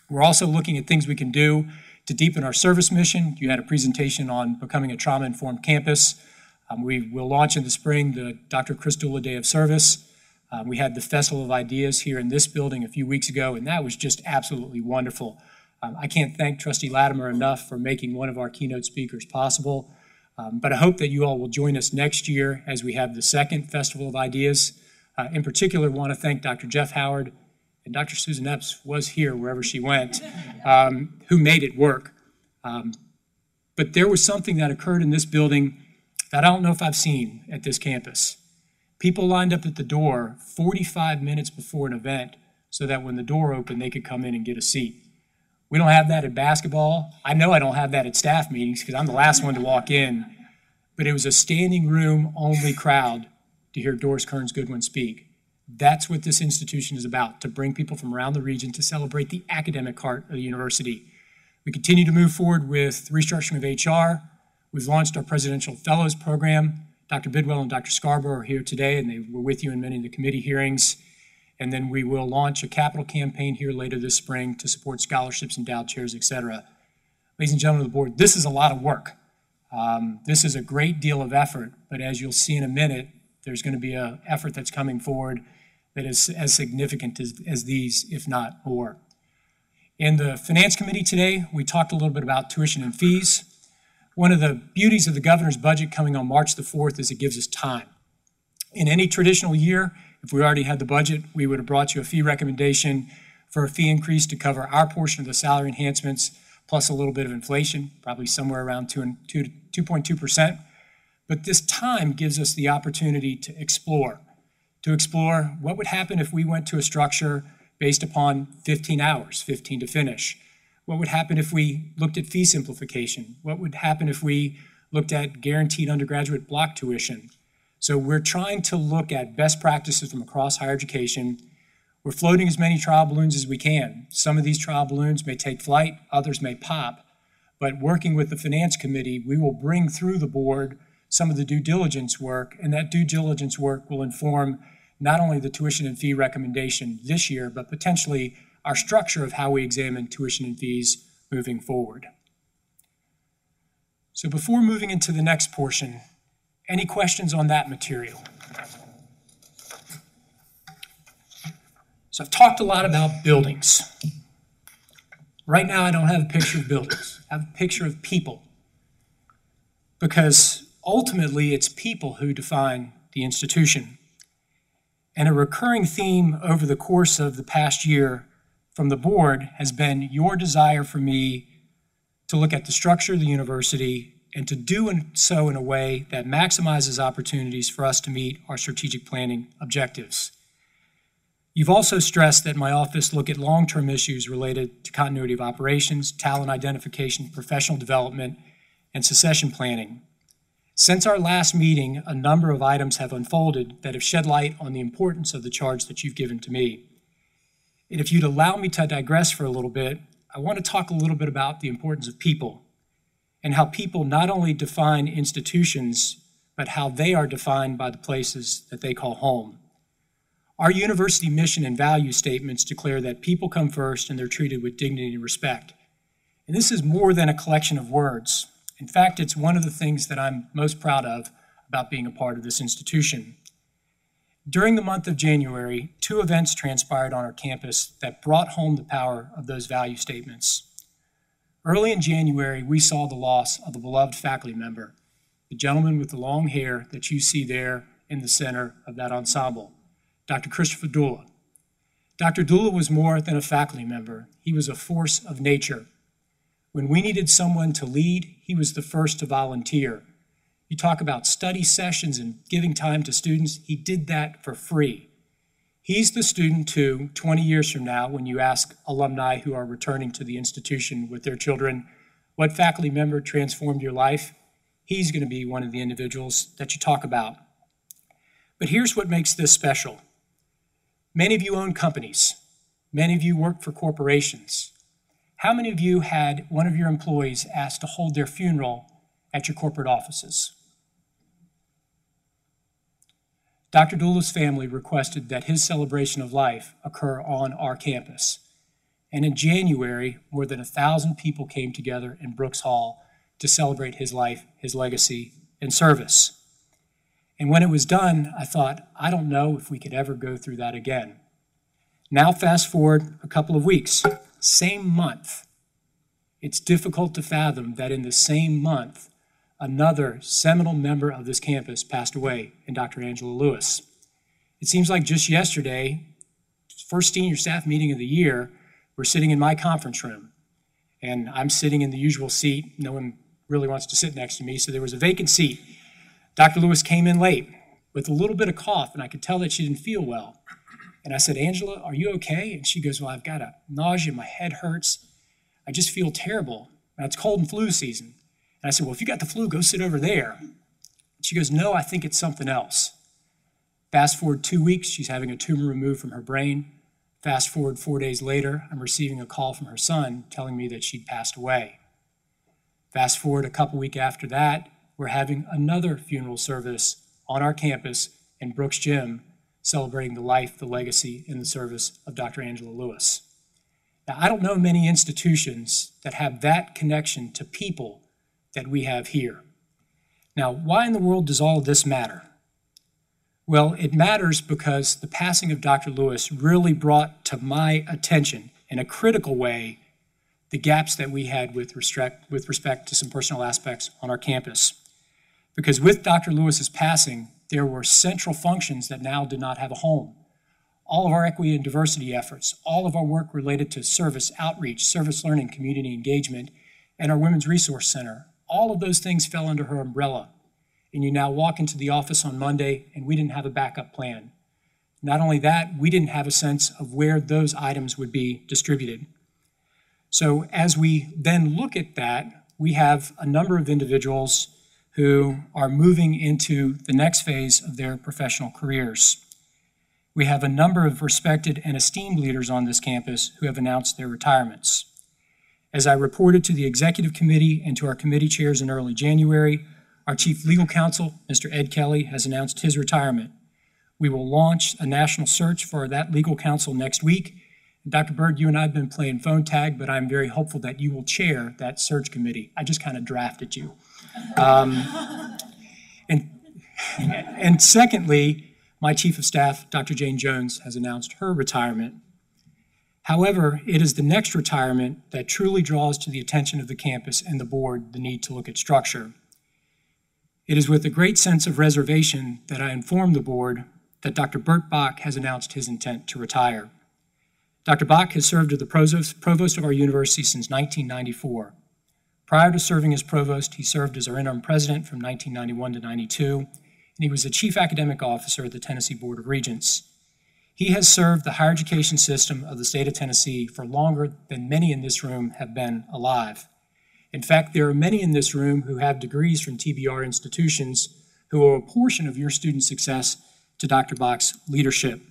We're also looking at things we can do to deepen our service mission. You had a presentation on becoming a trauma-informed campus. We will launch in the spring the Dr. Chris Dula Day of Service. We had the Festival of Ideas here in this building a few weeks ago, and that was just absolutely wonderful. I can't thank Trustee Latimer enough for making one of our keynote speakers possible, but I hope that you all will join us next year as we have the second Festival of Ideas. In particular, want to thank Dr. Jeff Howard, and Dr. Susan Epps was here wherever she went, who made it work. But there was something that occurred in this building that I don't know if I've seen at this campus. People lined up at the door 45 minutes before an event so that when the door opened, they could come in and get a seat. We don't have that at basketball. I know I don't have that at staff meetings because I'm the last one to walk in. But it was a standing room only crowd to hear Doris Kearns Goodwin speak. That's what this institution is about, to bring people from around the region to celebrate the academic heart of the university. We continue to move forward with restructuring of HR. We've launched our Presidential Fellows Program. Dr. Bidwell and Dr. Scarborough are here today, and they were with you in many of the committee hearings. And then we will launch a capital campaign here later this spring to support scholarships, endowed chairs, et cetera. Ladies and gentlemen of the board, this is a lot of work. This is a great deal of effort, but as you'll see in a minute, there's going to be an effort that's coming forward that is as significant as these, if not more. In the Finance Committee today, we talked a little bit about tuition and fees. One of the beauties of the governor's budget coming on March the 4th is it gives us time. In any traditional year, if we already had the budget, we would have brought you a fee recommendation for a fee increase to cover our portion of the salary enhancements, plus a little bit of inflation, probably somewhere around 2.2%. But this time gives us the opportunity to explore what would happen if we went to a structure based upon 15 hours, 15 to finish. What would happen if we looked at fee simplification? What would happen if we looked at guaranteed undergraduate block tuition? So we're trying to look at best practices from across higher education. We're floating as many trial balloons as we can. Some of these trial balloons may take flight, others may pop. But working with the Finance Committee, we will bring through the board some of the due diligence work, and that due diligence work will inform not only the tuition and fee recommendation this year, but potentially our structure of how we examine tuition and fees moving forward. So before moving into the next portion, any questions on that material? So I've talked a lot about buildings. Right now, I don't have a picture of buildings. I have a picture of people. Because ultimately, it's people who define the institution. And a recurring theme over the course of the past year from the board has been your desire for me to look at the structure of the university and to do so in a way that maximizes opportunities for us to meet our strategic planning objectives. You've also stressed that my office look at long-term issues related to continuity of operations, talent identification, professional development, and succession planning. Since our last meeting, a number of items have unfolded that have shed light on the importance of the charge that you've given to me. And if you'd allow me to digress for a little bit, I want to talk a little bit about the importance of people and how people not only define institutions, but how they are defined by the places that they call home. Our university mission and value statements declare that people come first and they're treated with dignity and respect. And this is more than a collection of words. In fact, it's one of the things that I'm most proud of about being a part of this institution. During the month of January, 2 events transpired on our campus that brought home the power of those value statements. Early in January, we saw the loss of a beloved faculty member, the gentleman with the long hair that you see there in the center of that ensemble, Dr. Christopher Dula. Dr. Dula was more than a faculty member. He was a force of nature. When we needed someone to lead, he was the first to volunteer. You talk about study sessions and giving time to students. He did that for free. He's the student who, 20 years from now, when you ask alumni who are returning to the institution with their children, what faculty member transformed your life? He's going to be one of the individuals that you talk about. But here's what makes this special. Many of you own companies. Many of you work for corporations. How many of you had one of your employees asked to hold their funeral at your corporate offices? Dr. Dula's family requested that his celebration of life occur on our campus. And in January, more than 1,000 people came together in Brooks Hall to celebrate his life, his legacy, and service. And when it was done, I thought, I don't know if we could ever go through that again. Now fast forward a couple of weeks, same month. It's difficult to fathom that in the same month, another seminal member of this campus passed away in Dr. Angela Lewis. It seems like just yesterday, first senior staff meeting of the year, we're sitting in my conference room, and I'm sitting in the usual seat. No one really wants to sit next to me, so there was a vacant seat. Dr. Lewis came in late with a little bit of cough, and I could tell that she didn't feel well. And I said, Angela, are you okay? And she goes, well, I've got a nausea, my head hurts. I just feel terrible. Now, it's cold and flu season. And I said, well, if you got the flu, go sit over there. She goes, no, I think it's something else. Fast forward 2 weeks, she's having a tumor removed from her brain. Fast forward 4 days later, I'm receiving a call from her son telling me that she'd passed away. Fast forward a couple weeks after that, we're having another funeral service on our campus in Brooks Gym, celebrating the life, the legacy, and the service of Dr. Angela Lewis. Now, I don't know many institutions that have that connection to people that we have here. Now, why in the world does all of this matter? Well, it matters because the passing of Dr. Lewis really brought to my attention in a critical way the gaps that we had with respect to some personal aspects on our campus. Because with Dr. Lewis's passing, there were central functions that now did not have a home. All of our equity and diversity efforts, all of our work related to service outreach, service learning, community engagement, and our Women's Resource Center, all of those things fell under her umbrella. And you now walk into the office on Monday, and we didn't have a backup plan. Not only that, we didn't have a sense of where those items would be distributed. So as we then look at that, we have a number of individuals who are moving into the next phase of their professional careers. We have a number of respected and esteemed leaders on this campus who have announced their retirements. As I reported to the executive committee and to our committee chairs in early January, our chief legal counsel, Mr. Ed Kelly, has announced his retirement. We will launch a national search for that legal counsel next week. And Dr. Bird, you and I have been playing phone tag, but I'm very hopeful that you will chair that search committee. I just kind of drafted you. And secondly, my chief of staff, Dr. Jane Jones, has announced her retirement. However, it is the next retirement that truly draws to the attention of the campus and the board the need to look at structure. It is with a great sense of reservation that I inform the board that Dr. Bert Bach has announced his intent to retire. Dr. Bach has served as the provost of our university since 1994. Prior to serving as provost, he served as our interim president from 1991 to 92, and he was the chief academic officer at the Tennessee Board of Regents. He has served the higher education system of the state of Tennessee for longer than many in this room have been alive. In fact, there are many in this room who have degrees from TBR institutions who owe a portion of your student success to Dr. Bach's leadership.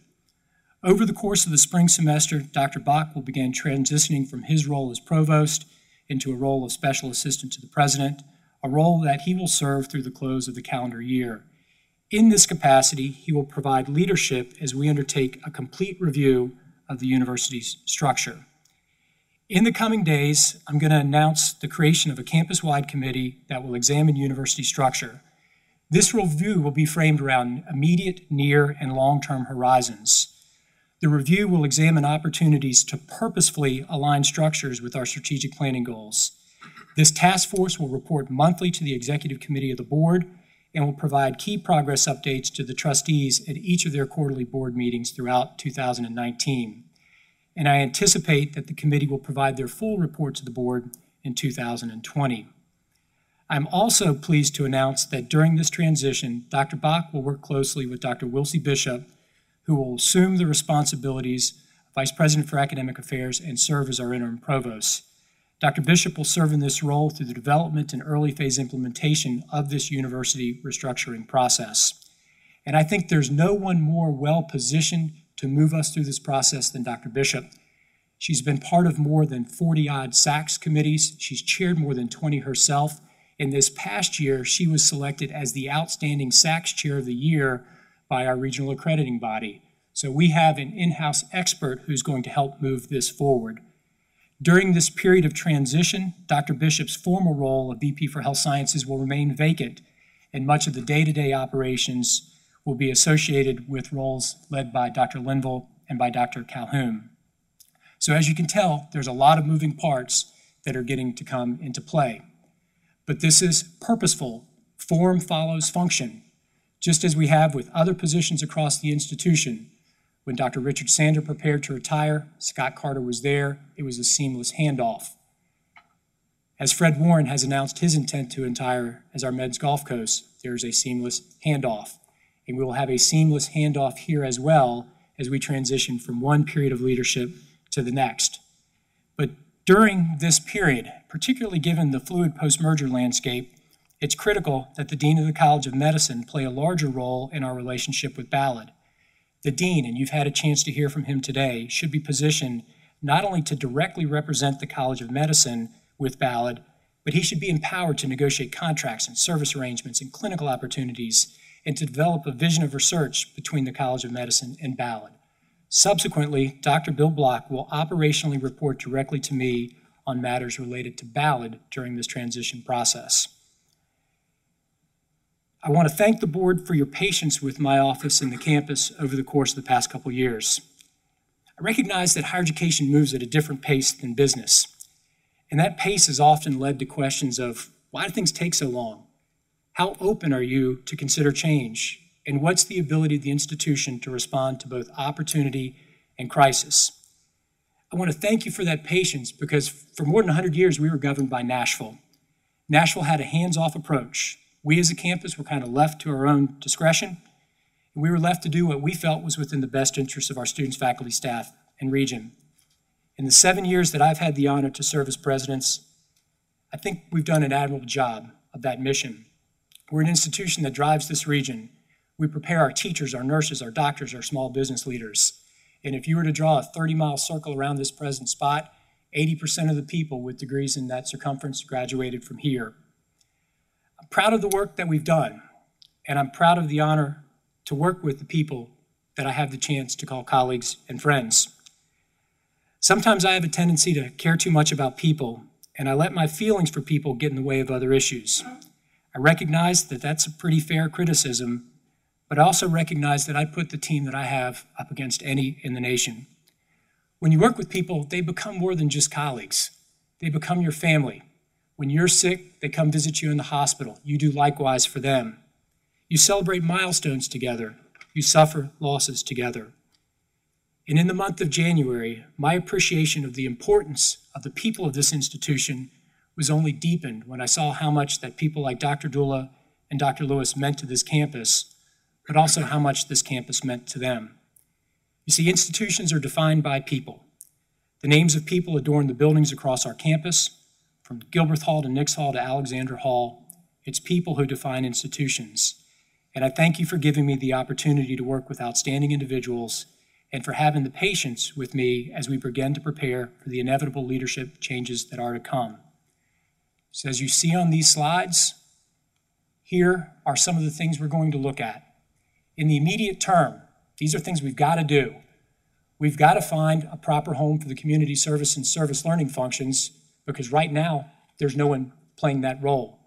Over the course of the spring semester, Dr. Bach will begin transitioning from his role as provost into a role of special assistant to the president, a role that he will serve through the close of the calendar year. In this capacity, he will provide leadership as we undertake a complete review of the university's structure. In the coming days, I'm going to announce the creation of a campus-wide committee that will examine university structure. This review will be framed around immediate, near, and long-term horizons. The review will examine opportunities to purposefully align structures with our strategic planning goals. This task force will report monthly to the executive committee of the board and will provide key progress updates to the trustees at each of their quarterly board meetings throughout 2019. And I anticipate that the committee will provide their full report to the board in 2020. I'm also pleased to announce that during this transition, Dr. Bach will work closely with Dr. Wilsey Bishop, who will assume the responsibilities of Vice President for Academic Affairs and serve as our interim provost. Dr. Bishop will serve in this role through the development and early phase implementation of this university restructuring process. And I think there's no one more well-positioned to move us through this process than Dr. Bishop. She's been part of more than 40-odd SACS committees. She's chaired more than 20 herself. In this past year, she was selected as the Outstanding SACS Chair of the Year by our regional accrediting body. So we have an in-house expert who's going to help move this forward. During this period of transition, Dr. Bishop's former role of VP for Health Sciences will remain vacant, and much of the day-to-day operations will be associated with roles led by Dr. Linville and by Dr. Calhoun. So as you can tell, there's a lot of moving parts that are getting to come into play. But this is purposeful. Form follows function, just as we have with other positions across the institution. When Dr. Richard Sander prepared to retire, Scott Carter was there. It was a seamless handoff. As Fred Warren has announced his intent to retire as our Meds Gulf Coast, there's a seamless handoff. And we will have a seamless handoff here as well as we transition from one period of leadership to the next. But during this period, particularly given the fluid post-merger landscape, it's critical that the Dean of the College of Medicine play a larger role in our relationship with Ballard. The Dean, and you've had a chance to hear from him today, should be positioned not only to directly represent the College of Medicine with Ballard, but he should be empowered to negotiate contracts and service arrangements and clinical opportunities and to develop a vision of research between the College of Medicine and Ballard. Subsequently, Dr. Bill Block will operationally report directly to me on matters related to Ballard during this transition process. I want to thank the board for your patience with my office and the campus over the course of the past couple years. I recognize that higher education moves at a different pace than business, and that pace has often led to questions of, why do things take so long? How open are you to consider change? And what's the ability of the institution to respond to both opportunity and crisis? I want to thank you for that patience because for more than 100 years, we were governed by Nashville. Nashville had a hands-off approach. We as a campus were kind of left to our own discretion, and we were left to do what we felt was within the best interests of our students, faculty, staff, and region. In the 7 years that I've had the honor to serve as president, I think we've done an admirable job of that mission. We're an institution that drives this region. We prepare our teachers, our nurses, our doctors, our small business leaders. And if you were to draw a 30-mile circle around this present spot, 80% of the people with degrees in that circumference graduated from here. I'm proud of the work that we've done, and I'm proud of the honor to work with the people that I have the chance to call colleagues and friends. Sometimes I have a tendency to care too much about people, and I let my feelings for people get in the way of other issues. I recognize that that's a pretty fair criticism, but I also recognize that I put the team that I have up against any in the nation. When you work with people, they become more than just colleagues. They become your family. When you're sick, they come visit you in the hospital. You do likewise for them. You celebrate milestones together. You suffer losses together. And in the month of January, my appreciation of the importance of the people of this institution was only deepened when I saw how much that people like Dr. Dula and Dr. Lewis meant to this campus, but also how much this campus meant to them. You see, institutions are defined by people. The names of people adorn the buildings across our campus, from Gilbreth Hall to Nix Hall to Alexander Hall. It's people who define institutions. And I thank you for giving me the opportunity to work with outstanding individuals and for having the patience with me as we begin to prepare for the inevitable leadership changes that are to come. So as you see on these slides, here are some of the things we're going to look at. In the immediate term, these are things we've got to do. We've got to find a proper home for the community service and service learning functions because right now, there's no one playing that role.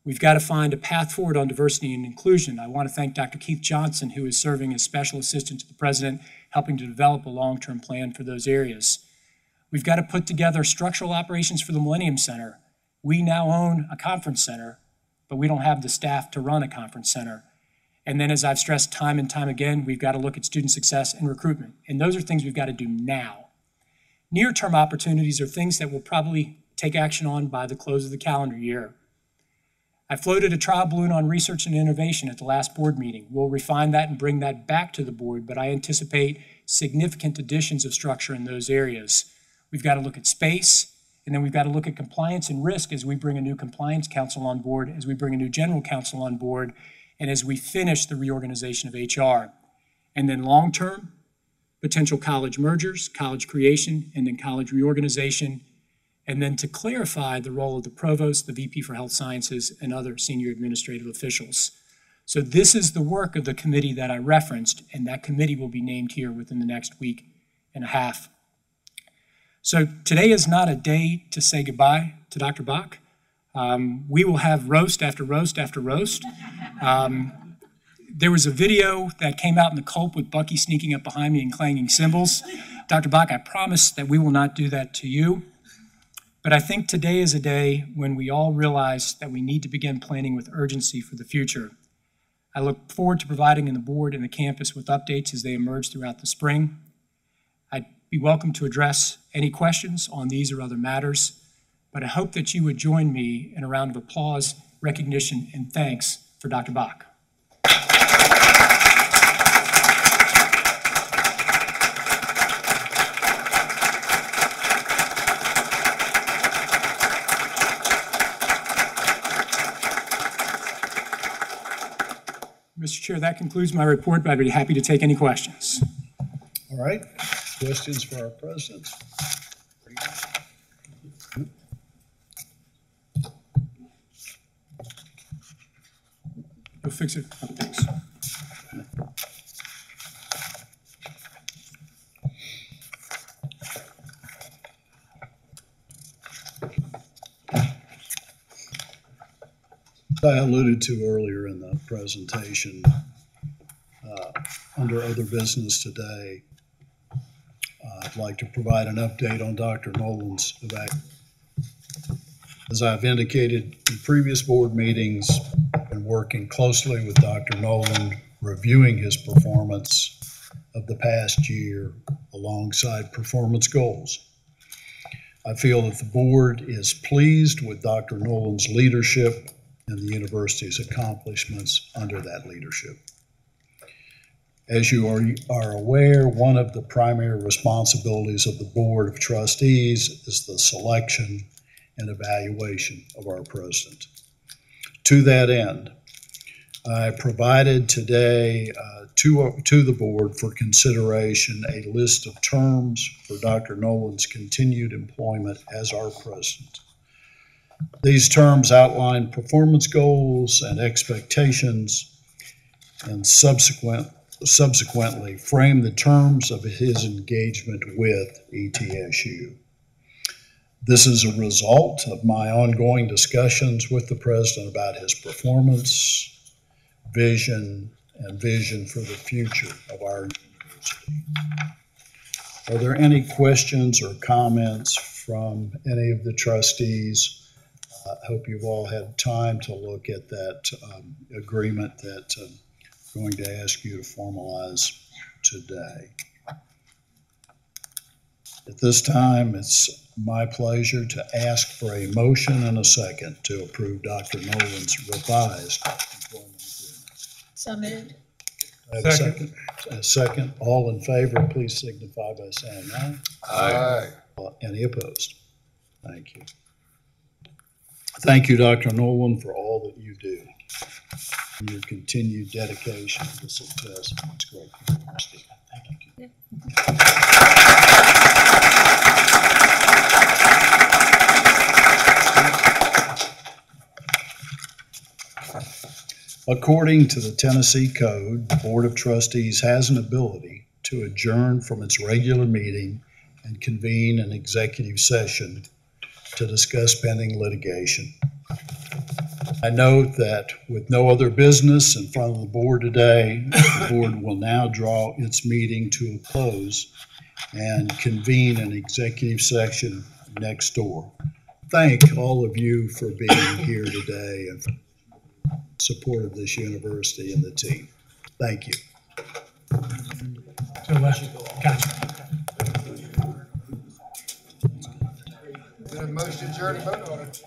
We've got to find a path forward on diversity and inclusion. I want to thank Dr. Keith Johnson, who is serving as Special Assistant to the President, helping to develop a long-term plan for those areas. We've got to put together structural operations for the Millennium Center. We now own a conference center, but we don't have the staff to run a conference center. And then, as I've stressed time and time again, we've got to look at student success and recruitment. And those are things we've got to do now. Near-term opportunities are things that we'll probably take action on by the close of the calendar year. I floated a trial balloon on research and innovation at the last board meeting. We'll refine that and bring that back to the board, but I anticipate significant additions of structure in those areas. We've got to look at space, and then we've got to look at compliance and risk as we bring a new compliance council on board, as we bring a new general counsel on board, and as we finish the reorganization of HR. And then long-term, potential college mergers, college creation, and then college reorganization, and then to clarify the role of the provost, the VP for Health Sciences, and other senior administrative officials. So this is the work of the committee that I referenced, and that committee will be named here within the next week and a half. So today is not a day to say goodbye to Dr. Bach. We will have roast after roast after roast. There was a video that came out in the Culp with Bucky sneaking up behind me and clanging cymbals. Dr. Bach, I promise that we will not do that to you. But I think today is a day when we all realize that we need to begin planning with urgency for the future. I look forward to providing the board and the campus with updates as they emerge throughout the spring. I'd be welcome to address any questions on these or other matters, but I hope that you would join me in a round of applause, recognition, and thanks for Dr. Bach. Mr. Chair, that concludes my report, but I'd be happy to take any questions. All right, questions for our president? You'll fix it? Oh, thanks. I alluded to earlier in the presentation, under other business today, I'd like to provide an update on Dr. Nolan's evaluation. As I've indicated in previous board meetings, I've been working closely with Dr. Nolan, reviewing his performance of the past year alongside performance goals. I feel that the board is pleased with Dr. Nolan's leadership and the university's accomplishments under that leadership. As you are aware, one of the primary responsibilities of the Board of Trustees is the selection and evaluation of our president. To that end, I provided today to the board for consideration a list of terms for Dr. Nolan's continued employment as our president. These terms outline performance goals and expectations and subsequently frame the terms of his engagement with ETSU. This is a result of my ongoing discussions with the president about his performance, vision for the future of our university. Are there any questions or comments from any of the trustees? I hope you've all had time to look at that agreement that I'm going to ask you to formalize today. At this time, it's my pleasure to ask for a motion and a second to approve Dr. Nolan's revised employment agreement. So moved. I have a second. A second. All in favor, please signify by saying aye. Aye. Any opposed? Thank you. Thank you, Dr. Nolan, for all that you do and your continued dedication to success. It's great. Thank you. According to the Tennessee Code, the Board of Trustees has an ability to adjourn from its regular meeting and convene an executive session to discuss pending litigation. I note that with no other business in front of the board today, the board will now draw its meeting to a close and convene an executive session next door. Thank all of you for being here today and for support of this university and the team. Thank you. Gotcha. Motion adjourned, vote on it.